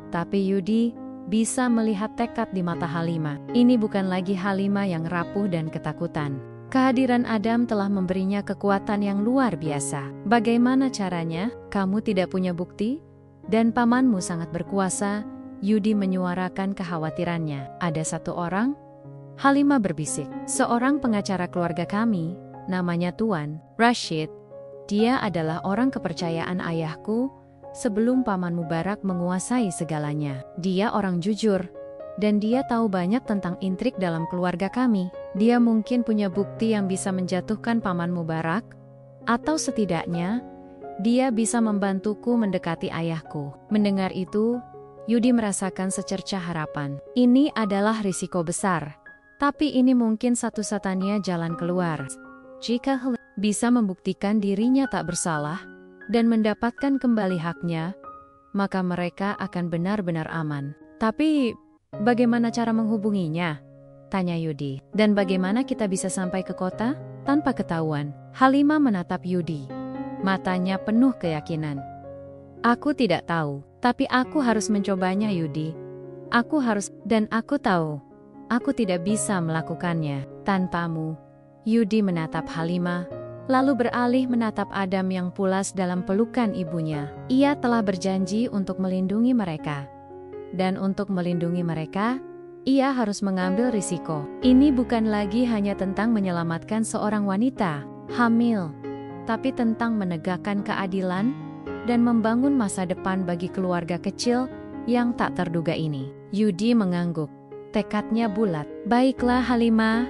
Speaker 1: tapi Yudi bisa melihat tekad di mata Halimah. Ini bukan lagi Halimah yang rapuh dan ketakutan. Kehadiran Adam telah memberinya kekuatan yang luar biasa. Bagaimana caranya? Kamu tidak punya bukti? Dan pamanmu sangat berkuasa. Yudi menyuarakan kekhawatirannya. Ada satu orang? Halimah berbisik. Seorang pengacara keluarga kami, namanya Tuan Rashid. Dia adalah orang kepercayaan ayahku sebelum Paman Mubarak menguasai segalanya. Dia orang jujur, dan dia tahu banyak tentang intrik dalam keluarga kami. Dia mungkin punya bukti yang bisa menjatuhkan Paman Mubarak, atau setidaknya, dia bisa membantuku mendekati ayahku. Mendengar itu, Yudi merasakan secercah harapan. Ini adalah risiko besar, tapi ini mungkin satu-satunya jalan keluar. Jika bisa membuktikan dirinya tak bersalah, dan mendapatkan kembali haknya, maka mereka akan benar-benar aman. Tapi, bagaimana cara menghubunginya? Tanya Yudi. Dan bagaimana kita bisa sampai ke kota tanpa ketahuan? Halimah menatap Yudi. Matanya penuh keyakinan. Aku tidak tahu, tapi aku harus mencobanya, Yudi. Aku harus, dan aku tahu, aku tidak bisa melakukannya tanpamu. Yudi menatap Halimah, lalu beralih menatap Adam yang pulas dalam pelukan ibunya. Ia telah berjanji untuk melindungi mereka. Dan untuk melindungi mereka, ia harus mengambil risiko. Ini bukan lagi hanya tentang menyelamatkan seorang wanita hamil, tapi tentang menegakkan keadilan dan membangun masa depan bagi keluarga kecil yang tak terduga ini. Yudi mengangguk. Tekadnya bulat. "Baiklah Halimah,"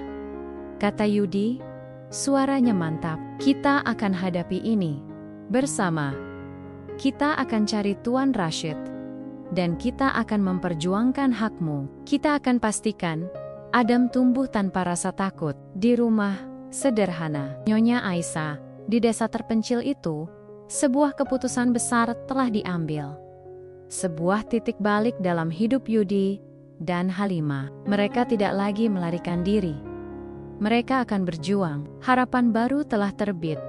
Speaker 1: kata Yudi. Suaranya mantap. "Kita akan hadapi ini bersama. Kita akan cari Tuan Rashid. Dan kita akan memperjuangkan hakmu. Kita akan pastikan Adam tumbuh tanpa rasa takut di rumah sederhana Nyonya Aisyah. Di desa terpencil itu, sebuah keputusan besar telah diambil. Sebuah titik balik dalam hidup Yudi dan Halimah. Mereka tidak lagi melarikan diri. Mereka akan berjuang. Harapan baru telah terbit.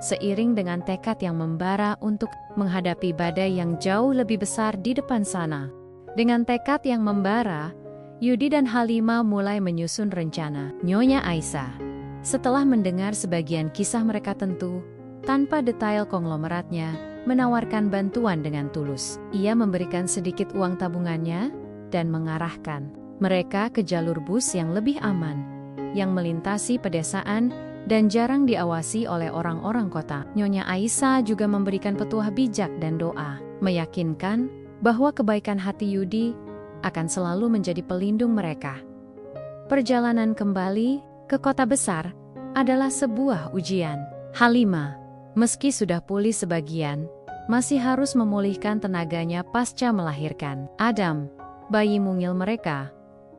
Speaker 1: Seiring dengan tekad yang membara untuk menghadapi badai yang jauh lebih besar di depan sana. Dengan tekad yang membara, Yudi dan Halimah mulai menyusun rencana. Nyonya Aisyah, setelah mendengar sebagian kisah mereka tentu, tanpa detail konglomeratnya, menawarkan bantuan dengan tulus. Ia memberikan sedikit uang tabungannya dan mengarahkan mereka ke jalur bus yang lebih aman, yang melintasi pedesaan dan jarang diawasi oleh orang-orang kota. Nyonya Aisyah juga memberikan petuah bijak dan doa, meyakinkan bahwa kebaikan hati Yudi akan selalu menjadi pelindung mereka. Perjalanan kembali ke kota besar adalah sebuah ujian. Halimah, meski sudah pulih sebagian, masih harus memulihkan tenaganya pasca melahirkan. Adam, bayi mungil mereka,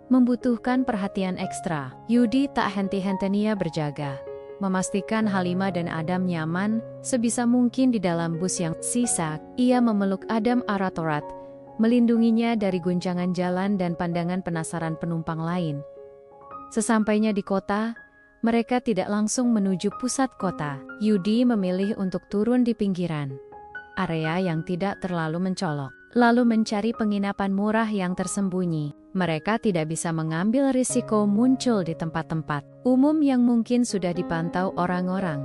Speaker 1: membutuhkan perhatian ekstra. Yudi tak henti-hentinya berjaga, memastikan Halimah dan Adam nyaman sebisa mungkin di dalam bus yang sisa. Ia memeluk Adam erat-erat, melindunginya dari guncangan jalan dan pandangan penasaran penumpang lain. Sesampainya di kota, mereka tidak langsung menuju pusat kota. Yudi memilih untuk turun di pinggiran, area yang tidak terlalu mencolok, lalu mencari penginapan murah yang tersembunyi. Mereka tidak bisa mengambil risiko muncul di tempat-tempat umum yang mungkin sudah dipantau orang-orang.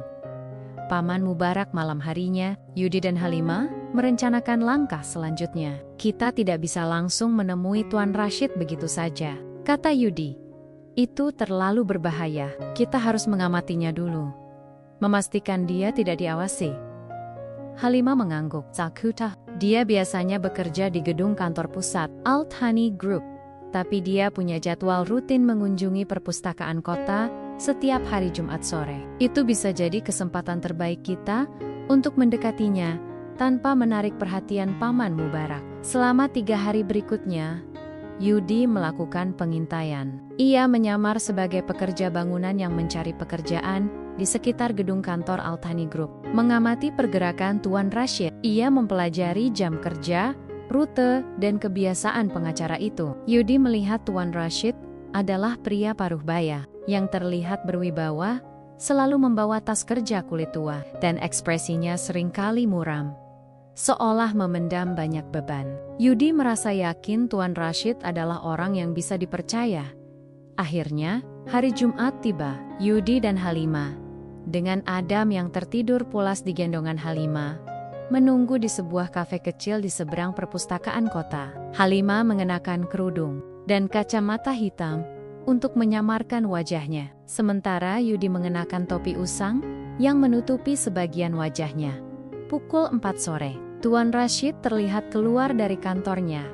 Speaker 1: Paman Mubarak malam harinya, Yudi dan Halimah merencanakan langkah selanjutnya. "Kita tidak bisa langsung menemui Tuan Rashid begitu saja," kata Yudi. "Itu terlalu berbahaya. Kita harus mengamatinya dulu, memastikan dia tidak diawasi." Halimah mengangguk. "Sakutah, dia biasanya bekerja di gedung kantor pusat Al-Thani Group. Tapi dia punya jadwal rutin mengunjungi perpustakaan kota setiap hari Jumat sore. Itu bisa jadi kesempatan terbaik kita untuk mendekatinya tanpa menarik perhatian Paman Mubarak." Selama 3 hari berikutnya, Yudi melakukan pengintaian. Ia menyamar sebagai pekerja bangunan yang mencari pekerjaan di sekitar gedung kantor Al-Thani Group. Mengamati pergerakan Tuan Rashid, ia mempelajari jam kerja, rute, dan kebiasaan pengacara itu. Yudi melihat Tuan Rashid adalah pria paruh baya, yang terlihat berwibawa, selalu membawa tas kerja kulit tua, dan ekspresinya seringkali muram, seolah memendam banyak beban. Yudi merasa yakin Tuan Rashid adalah orang yang bisa dipercaya. Akhirnya, hari Jumat tiba. Yudi dan Halimah, dengan Adam yang tertidur pulas di gendongan Halimah, menunggu di sebuah kafe kecil di seberang perpustakaan kota. Halimah mengenakan kerudung dan kacamata hitam untuk menyamarkan wajahnya, sementara Yudi mengenakan topi usang yang menutupi sebagian wajahnya. Pukul 4 sore, Tuan Rashid terlihat keluar dari kantornya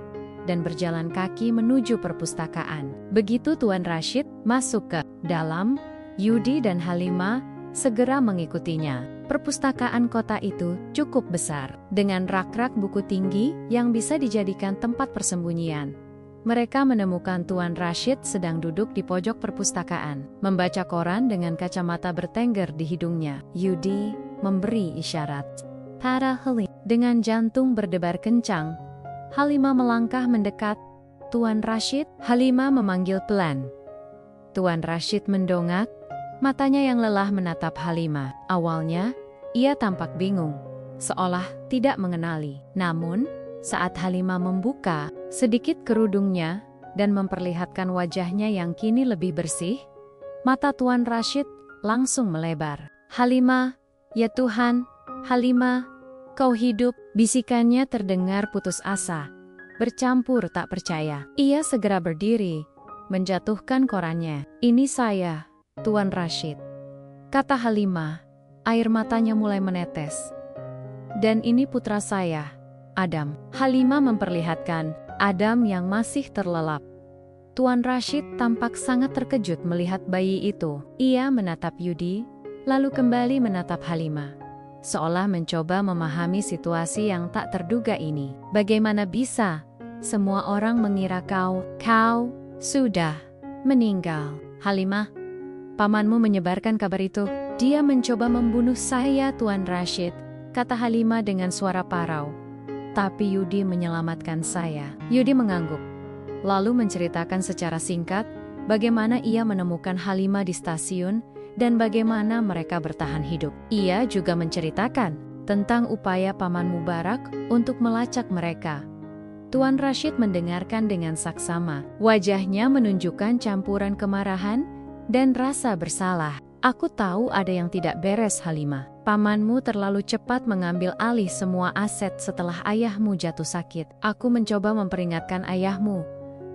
Speaker 1: dan berjalan kaki menuju perpustakaan. Begitu Tuan Rashid masuk ke dalam, Yudi dan Halimah segera mengikutinya. Perpustakaan kota itu cukup besar, dengan rak-rak buku tinggi yang bisa dijadikan tempat persembunyian. Mereka menemukan Tuan Rashid sedang duduk di pojok perpustakaan, membaca koran dengan kacamata bertengger di hidungnya. Yudi memberi isyarat pada Halimah. Dengan jantung berdebar kencang, Halimah melangkah mendekat. "Tuan Rashid?" Halimah memanggil pelan. Tuan Rashid mendongak, matanya yang lelah menatap Halimah. Awalnya, ia tampak bingung, seolah tidak mengenali. Namun, saat Halimah membuka sedikit kerudungnya dan memperlihatkan wajahnya yang kini lebih bersih, mata Tuan Rashid langsung melebar. Halimah, ya Tuhan, Halimah, kau hidup, bisikannya terdengar putus asa, bercampur tak percaya. Ia segera berdiri, menjatuhkan korannya. Ini saya, Tuan Rashid, kata Halimah, air matanya mulai menetes. Dan ini putra saya, Adam. Halimah memperlihatkan Adam yang masih terlelap. Tuan Rashid tampak sangat terkejut melihat bayi itu. Ia menatap Yudi, lalu kembali menatap Halimah, seolah mencoba memahami situasi yang tak terduga ini. Bagaimana bisa semua orang mengira kau sudah meninggal? Halimah, pamanmu menyebarkan kabar itu. Dia mencoba membunuh saya, Tuan Rashid, kata Halimah dengan suara parau. Tapi Yudi menyelamatkan saya. Yudi mengangguk, lalu menceritakan secara singkat bagaimana ia menemukan Halimah di stasiun dan bagaimana mereka bertahan hidup. Ia juga menceritakan tentang upaya Paman Mubarak untuk melacak mereka. Tuan Rashid mendengarkan dengan saksama. Wajahnya menunjukkan campuran kemarahan dan rasa bersalah. Aku tahu ada yang tidak beres, Halimah. Pamanmu terlalu cepat mengambil alih semua aset setelah ayahmu jatuh sakit. Aku mencoba memperingatkan ayahmu,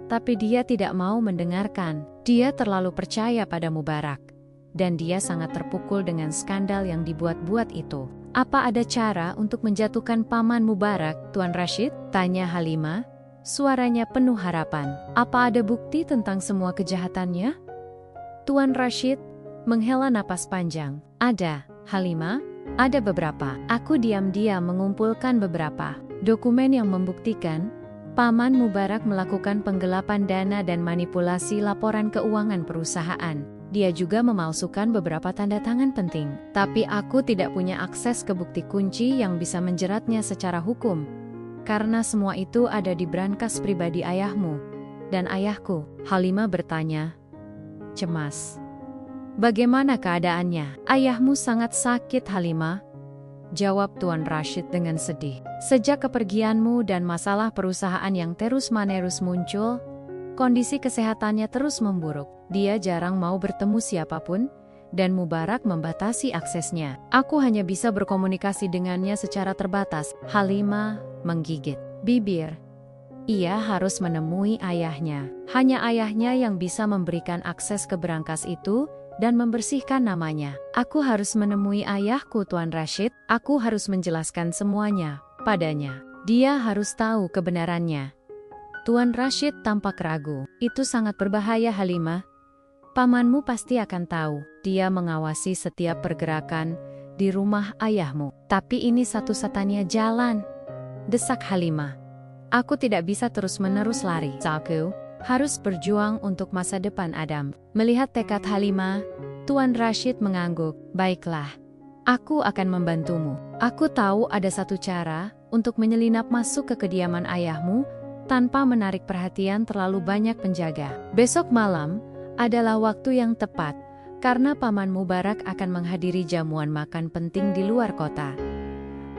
Speaker 1: tapi dia tidak mau mendengarkan. Dia terlalu percaya pada Mubarak, dan dia sangat terpukul dengan skandal yang dibuat-buat itu. Apa ada cara untuk menjatuhkan Paman Mubarak, Tuan Rashid? Tanya Halimah, suaranya penuh harapan. Apa ada bukti tentang semua kejahatannya? Tuan Rashid menghela napas panjang. Ada, Halimah, ada beberapa. Aku diam-diam mengumpulkan beberapa dokumen yang membuktikan Paman Mubarak melakukan penggelapan dana dan manipulasi laporan keuangan perusahaan. Dia juga memalsukan beberapa tanda tangan penting. Tapi aku tidak punya akses ke bukti kunci yang bisa menjeratnya secara hukum, karena semua itu ada di brankas pribadi ayahmu dan ayahku. Halimah bertanya, cemas. Bagaimana keadaannya? Ayahmu sangat sakit, Halimah, jawab Tuan Rashid dengan sedih. Sejak kepergianmu dan masalah perusahaan yang terus-menerus muncul, kondisi kesehatannya terus memburuk. Dia jarang mau bertemu siapapun, dan Mubarak membatasi aksesnya. Aku hanya bisa berkomunikasi dengannya secara terbatas. Halimah menggigit bibir. Ia harus menemui ayahnya. Hanya ayahnya yang bisa memberikan akses ke brankas itu dan membersihkan namanya. Aku harus menemui ayahku, Tuan Rashid. Aku harus menjelaskan semuanya padanya. Dia harus tahu kebenarannya. Tuan Rashid tampak ragu. Itu sangat berbahaya, Halimah. Pamanmu pasti akan tahu. Dia mengawasi setiap pergerakan di rumah ayahmu. Tapi ini satu-satunya jalan, desak Halimah. Aku tidak bisa terus-menerus lari. Aku harus berjuang untuk masa depan Adam. Melihat tekad Halimah, Tuan Rashid mengangguk. Baiklah, aku akan membantumu. Aku tahu ada satu cara untuk menyelinap masuk ke kediaman ayahmu tanpa menarik perhatian terlalu banyak penjaga. Besok malam adalah waktu yang tepat, karena Paman Mubarak akan menghadiri jamuan makan penting di luar kota.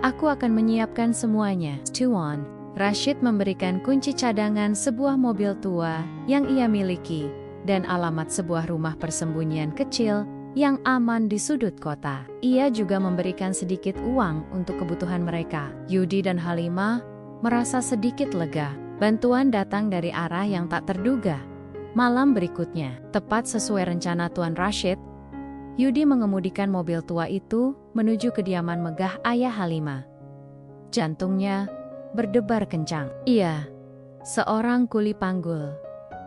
Speaker 1: Aku akan menyiapkan semuanya. Tuan Rashid memberikan kunci cadangan sebuah mobil tua yang ia miliki dan alamat sebuah rumah persembunyian kecil yang aman di sudut kota. Ia juga memberikan sedikit uang untuk kebutuhan mereka. Yudi dan Halimah merasa sedikit lega. Bantuan datang dari arah yang tak terduga. Malam berikutnya, tepat sesuai rencana Tuan Rashid, Yudi mengemudikan mobil tua itu menuju kediaman megah ayah Halimah. Jantungnya berdebar kencang. Ia, seorang kuli panggul,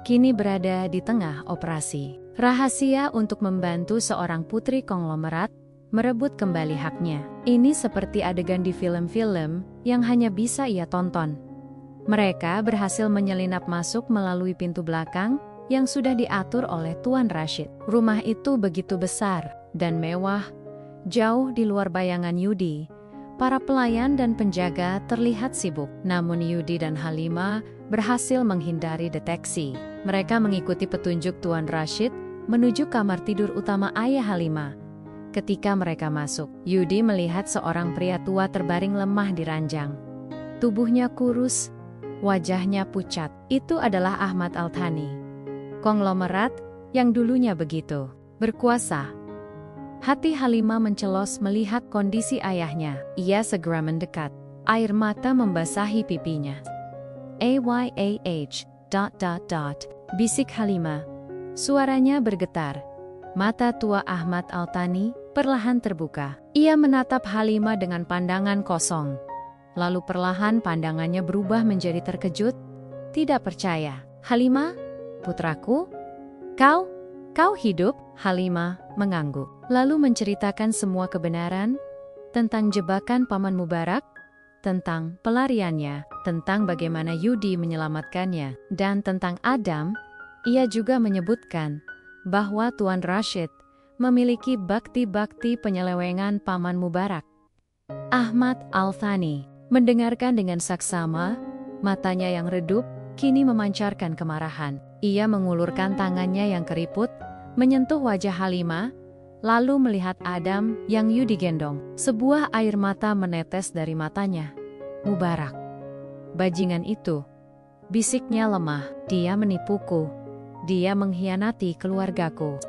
Speaker 1: kini berada di tengah operasi rahasia untuk membantu seorang putri konglomerat merebut kembali haknya. Ini seperti adegan di film-film yang hanya bisa ia tonton. Mereka berhasil menyelinap masuk melalui pintu belakang yang sudah diatur oleh Tuan Rashid. Rumah itu begitu besar dan mewah, jauh di luar bayangan Yudi. Para pelayan dan penjaga terlihat sibuk, namun Yudi dan Halimah berhasil menghindari deteksi. Mereka mengikuti petunjuk Tuan Rashid menuju kamar tidur utama ayah Halimah. Ketika mereka masuk, Yudi melihat seorang pria tua terbaring lemah di ranjang. Tubuhnya kurus, wajahnya pucat. Itu adalah Ahmad Al-Thani, konglomerat yang dulunya begitu berkuasa. Hati Halimah mencelos melihat kondisi ayahnya. Ia segera mendekat. Air mata membasahi pipinya. "Ayah, ... bisik Halimah. Suaranya bergetar. Mata tua Ahmad Al-Thani perlahan terbuka. Ia menatap Halimah dengan pandangan kosong. Lalu perlahan pandangannya berubah menjadi terkejut, tidak percaya. "Halimah, putraku? Kau hidup?" Halimah mengangguk. Lalu menceritakan semua kebenaran tentang jebakan Paman Mubarak, tentang pelariannya, tentang bagaimana Yudi menyelamatkannya, dan tentang Adam. Ia juga menyebutkan bahwa Tuan Rashid memiliki bakti-bakti penyelewengan Paman Mubarak. Ahmad Al-Thani mendengarkan dengan saksama, matanya yang redup kini memancarkan kemarahan. Ia mengulurkan tangannya yang keriput, menyentuh wajah Halimah, lalu melihat Adam yang Yudi gendong. Sebuah air mata menetes dari matanya. "Mubarak, bajingan itu," bisiknya lemah. "Dia menipuku. Dia mengkhianati keluargaku."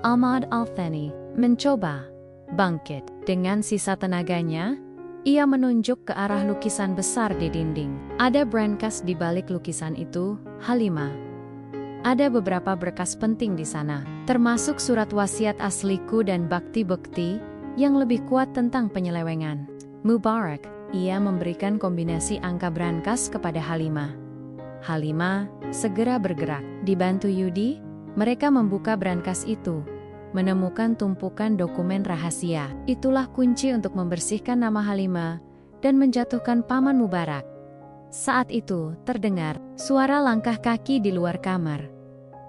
Speaker 1: Ahmad Al-Thani mencoba bangkit. Dengan sisa tenaganya, ia menunjuk ke arah lukisan besar di dinding. Ada brankas di balik lukisan itu, Halimah. Ada beberapa berkas penting di sana, termasuk surat wasiat asliku dan bakti-bakti yang lebih kuat tentang penyelewengan. "Mubarak," ia memberikan kombinasi angka brankas kepada Halimah. Halimah segera bergerak. Dibantu Yudi, mereka membuka brankas itu, menemukan tumpukan dokumen rahasia. Itulah kunci untuk membersihkan nama Halimah dan menjatuhkan Paman Mubarak. Saat itu terdengar suara langkah kaki di luar kamar.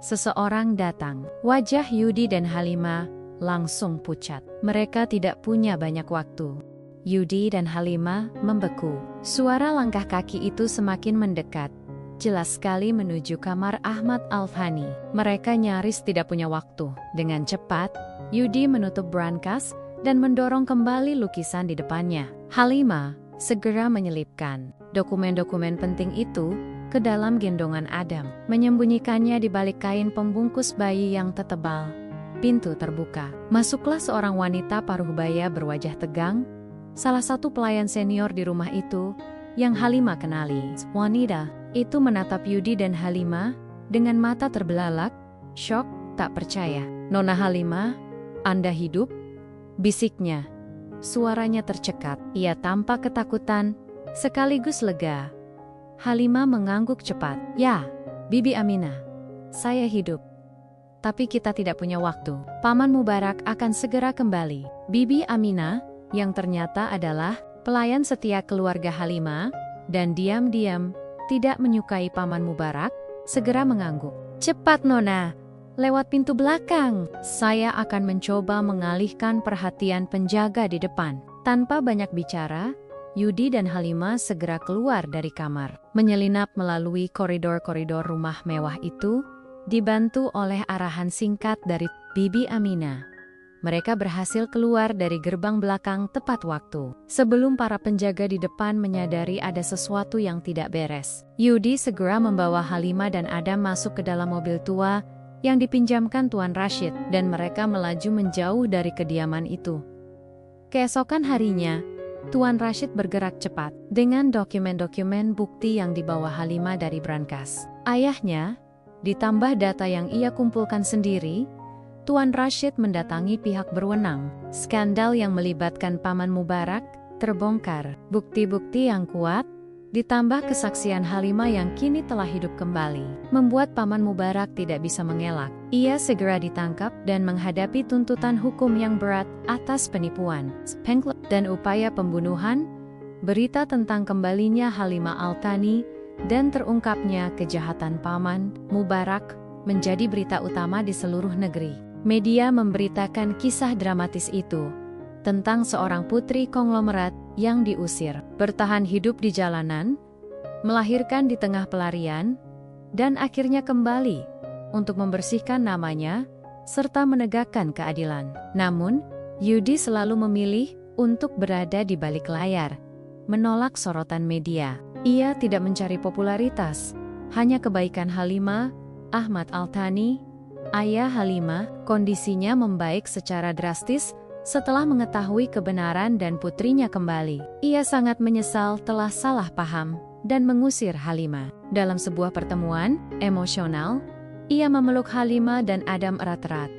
Speaker 1: Seseorang datang. Wajah Yudi dan Halimah langsung pucat. Mereka tidak punya banyak waktu. Yudi dan Halimah membeku. Suara langkah kaki itu semakin mendekat, jelas sekali menuju kamar Ahmad Al-Thani. Mereka nyaris tidak punya waktu. Dengan cepat, Yudi menutup brankas dan mendorong kembali lukisan di depannya. Halimah segera menyelipkan dokumen-dokumen penting itu ke dalam gendongan Adam, menyembunyikannya di balik kain pembungkus bayi yang tertebal. Pintu terbuka. Masuklah seorang wanita paruh baya berwajah tegang, salah satu pelayan senior di rumah itu yang Halimah kenali. Wanita itu menatap Yudi dan Halimah dengan mata terbelalak, syok, tak percaya. "Nona Halimah, Anda hidup?" bisiknya. Suaranya tercekat. Ia tampak ketakutan, sekaligus lega. Halimah mengangguk cepat. "Ya, Bibi Aminah, saya hidup. Tapi kita tidak punya waktu. Paman Mubarak akan segera kembali." Bibi Aminah, yang ternyata adalah pelayan setia keluarga Halimah, dan diam-diam tidak menyukai Paman Mubarak, segera mengangguk. "Cepat Nona, lewat pintu belakang. Saya akan mencoba mengalihkan perhatian penjaga di depan." Tanpa banyak bicara, Yudi dan Halimah segera keluar dari kamar, menyelinap melalui koridor-koridor rumah mewah itu, dibantu oleh arahan singkat dari Bibi Aminah. Mereka berhasil keluar dari gerbang belakang tepat waktu, sebelum para penjaga di depan menyadari ada sesuatu yang tidak beres. Yudi segera membawa Halimah dan Adam masuk ke dalam mobil tua yang dipinjamkan Tuan Rashid, dan mereka melaju menjauh dari kediaman itu. Keesokan harinya, Tuan Rashid bergerak cepat dengan dokumen-dokumen bukti yang dibawa Halimah dari brankas ayahnya, ditambah data yang ia kumpulkan sendiri. Tuan Rashid mendatangi pihak berwenang. Skandal yang melibatkan Paman Mubarak terbongkar. Bukti-bukti yang kuat, ditambah kesaksian Halimah yang kini telah hidup kembali, membuat Paman Mubarak tidak bisa mengelak. Ia segera ditangkap dan menghadapi tuntutan hukum yang berat atas penipuan, pengklaim, dan upaya pembunuhan. Berita tentang kembalinya Halimah Al-Thani dan terungkapnya kejahatan Paman Mubarak menjadi berita utama di seluruh negeri. Media memberitakan kisah dramatis itu, tentang seorang putri konglomerat yang diusir, bertahan hidup di jalanan, melahirkan di tengah pelarian, dan akhirnya kembali untuk membersihkan namanya serta menegakkan keadilan. Namun, Yudi selalu memilih untuk berada di balik layar, menolak sorotan media. Ia tidak mencari popularitas, hanya kebaikan Halimah. Ahmad Al-Thani, ayah Halimah, kondisinya membaik secara drastis Setelah mengetahui kebenaran dan putrinya kembali, ia sangat menyesal telah salah paham dan mengusir Halimah. Dalam sebuah pertemuan emosional, ia memeluk Halimah dan Adam erat-erat,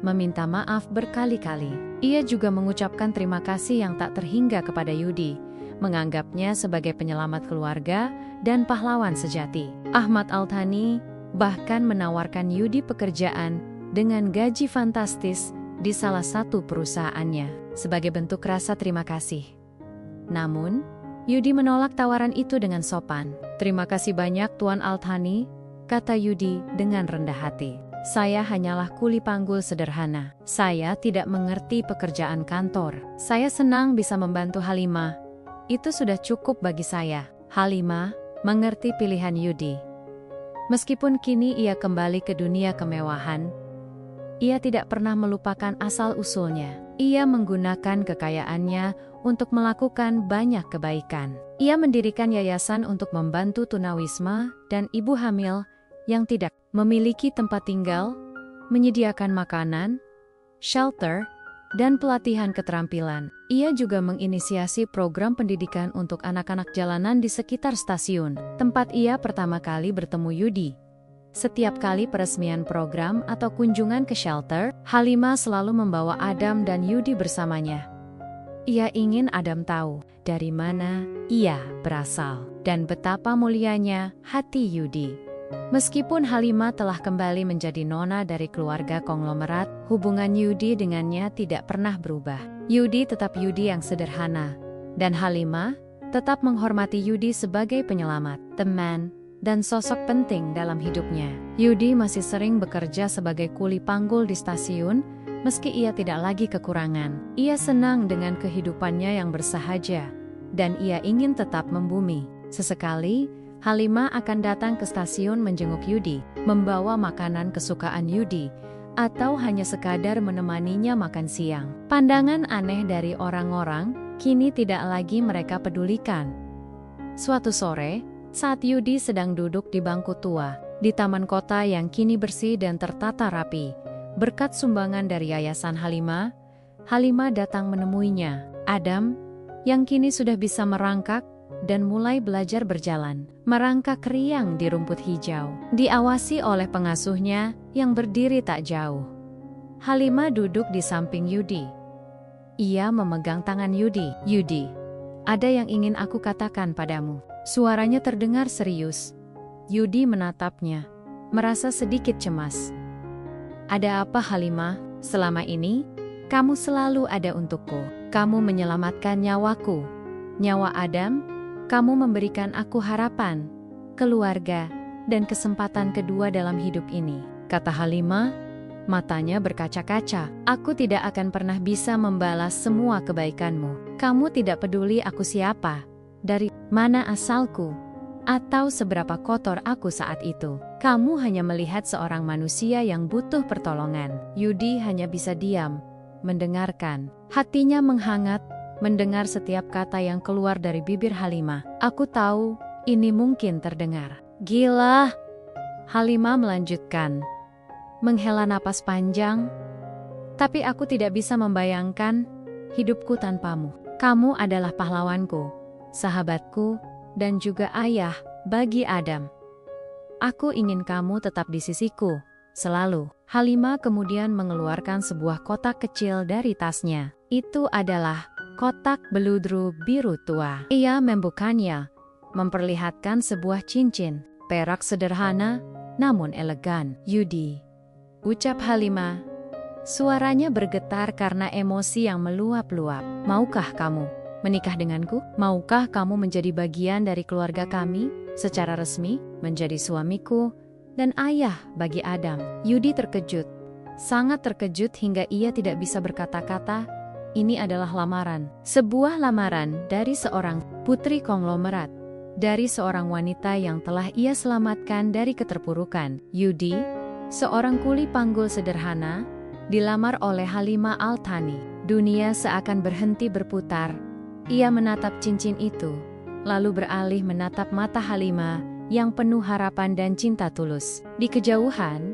Speaker 1: meminta maaf berkali-kali. Ia juga mengucapkan terima kasih yang tak terhingga kepada Yudi, menganggapnya sebagai penyelamat keluarga dan pahlawan sejati. Ahmad Al-Thani bahkan menawarkan Yudi pekerjaan dengan gaji fantastis di salah satu perusahaannya, sebagai bentuk rasa terima kasih. Namun, Yudi menolak tawaran itu dengan sopan. "Terima kasih banyak Tuan Al-Thani," kata Yudi dengan rendah hati. "Saya hanyalah kuli panggul sederhana. Saya tidak mengerti pekerjaan kantor. Saya senang bisa membantu Halimah. Itu sudah cukup bagi saya." Halimah mengerti pilihan Yudi. Meskipun kini ia kembali ke dunia kemewahan, ia tidak pernah melupakan asal-usulnya. Ia menggunakan kekayaannya untuk melakukan banyak kebaikan. Ia mendirikan yayasan untuk membantu tunawisma dan ibu hamil yang tidak memiliki tempat tinggal, menyediakan makanan, shelter, dan pelatihan keterampilan. Ia juga menginisiasi program pendidikan untuk anak-anak jalanan di sekitar stasiun, tempat ia pertama kali bertemu Yudi. Setiap kali peresmian program atau kunjungan ke shelter, Halimah selalu membawa Adam dan Yudi bersamanya. Ia ingin Adam tahu dari mana ia berasal dan betapa mulianya hati Yudi. Meskipun Halimah telah kembali menjadi nona dari keluarga konglomerat, hubungan Yudi dengannya tidak pernah berubah. Yudi tetap Yudi yang sederhana, dan Halimah tetap menghormati Yudi sebagai penyelamat, teman, dan sosok penting dalam hidupnya. Yudi masih sering bekerja sebagai kuli panggul di stasiun, meski ia tidak lagi kekurangan. Ia senang dengan kehidupannya yang bersahaja, dan ia ingin tetap membumi. Sesekali, Halimah akan datang ke stasiun menjenguk Yudi, membawa makanan kesukaan Yudi, atau hanya sekadar menemaninya makan siang. Pandangan aneh dari orang-orang kini tidak lagi mereka pedulikan. Suatu sore, saat Yudi sedang duduk di bangku tua, di taman kota yang kini bersih dan tertata rapi, berkat sumbangan dari yayasan Halimah, Halimah datang menemuinya. Adam, yang kini sudah bisa merangkak dan mulai belajar berjalan, merangkak riang di rumput hijau, diawasi oleh pengasuhnya yang berdiri tak jauh. Halimah duduk di samping Yudi. Ia memegang tangan Yudi. "Yudi, ada yang ingin aku katakan padamu." Suaranya terdengar serius. Yudi menatapnya, merasa sedikit cemas. "Ada apa, Halimah? Selama ini, kamu selalu ada untukku. Kamu menyelamatkan nyawaku, nyawa Adam. Kamu memberikan aku harapan, keluarga, dan kesempatan kedua dalam hidup ini," kata Halimah, matanya berkaca-kaca. "Aku tidak akan pernah bisa membalas semua kebaikanmu. Kamu tidak peduli aku siapa, dari mana asalku, atau seberapa kotor aku saat itu. Kamu hanya melihat seorang manusia yang butuh pertolongan." Yudi hanya bisa diam, mendengarkan. Hatinya menghangat, mendengar setiap kata yang keluar dari bibir Halimah. "Aku tahu, ini mungkin terdengar gila." Halimah melanjutkan, menghela napas panjang. "Tapi aku tidak bisa membayangkan hidupku tanpamu. Kamu adalah pahlawanku, sahabatku, dan juga ayah bagi Adam. Aku ingin kamu tetap di sisiku, selalu." Halimah kemudian mengeluarkan sebuah kotak kecil dari tasnya. Itu adalah kotak beludru biru tua. Ia membukanya, memperlihatkan sebuah cincin perak sederhana, namun elegan. "Yudi," ucap Halimah. Suaranya bergetar karena emosi yang meluap-luap. "Maukah kamu menikah denganku? Maukah kamu menjadi bagian dari keluarga kami, secara resmi, menjadi suamiku dan ayah bagi Adam?" Yudi terkejut, sangat terkejut hingga ia tidak bisa berkata-kata. Ini adalah lamaran. Sebuah lamaran dari seorang putri konglomerat, dari seorang wanita yang telah ia selamatkan dari keterpurukan. Yudi, seorang kuli panggul sederhana, dilamar oleh Halimah Al-Thani. Dunia seakan berhenti berputar. Ia menatap cincin itu, lalu beralih menatap mata Halimah yang penuh harapan dan cinta tulus. Di kejauhan,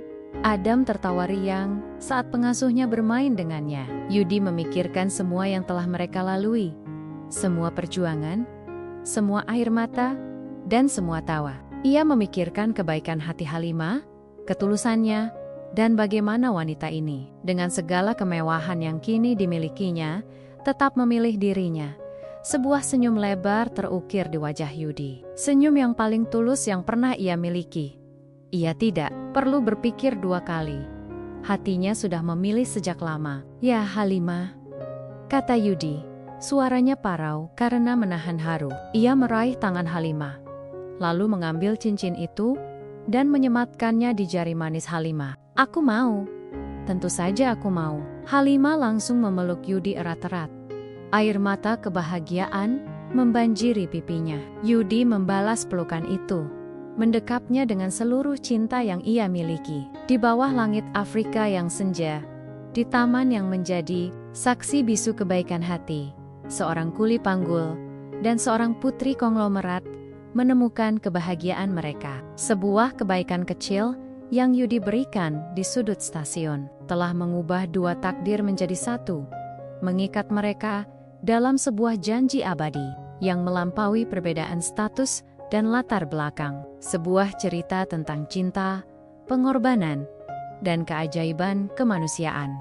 Speaker 1: Adam tertawa riang saat pengasuhnya bermain dengannya. Yudi memikirkan semua yang telah mereka lalui. Semua perjuangan, semua air mata, dan semua tawa. Ia memikirkan kebaikan hati Halimah, ketulusannya, dan bagaimana wanita ini, dengan segala kemewahan yang kini dimilikinya, tetap memilih dirinya. Sebuah senyum lebar terukir di wajah Yudi. Senyum yang paling tulus yang pernah ia miliki. Ia tidak perlu berpikir dua kali. Hatinya sudah memilih sejak lama. "Ya Halimah," kata Yudi. Suaranya parau karena menahan haru. Ia meraih tangan Halimah, lalu mengambil cincin itu dan menyematkannya di jari manis Halimah. "Aku mau. Tentu saja aku mau." Halimah langsung memeluk Yudi erat-erat. Air mata kebahagiaan membanjiri pipinya. Yudi membalas pelukan itu, mendekapnya dengan seluruh cinta yang ia miliki. Di bawah langit Afrika yang senja, di taman yang menjadi saksi bisu kebaikan hati, seorang kuli panggul dan seorang putri konglomerat menemukan kebahagiaan mereka. Sebuah kebaikan kecil yang Yudi berikan di sudut stasiun telah mengubah dua takdir menjadi satu, mengikat mereka dalam sebuah janji abadi yang melampaui perbedaan status dan latar belakang. Sebuah cerita tentang cinta, pengorbanan, dan keajaiban kemanusiaan.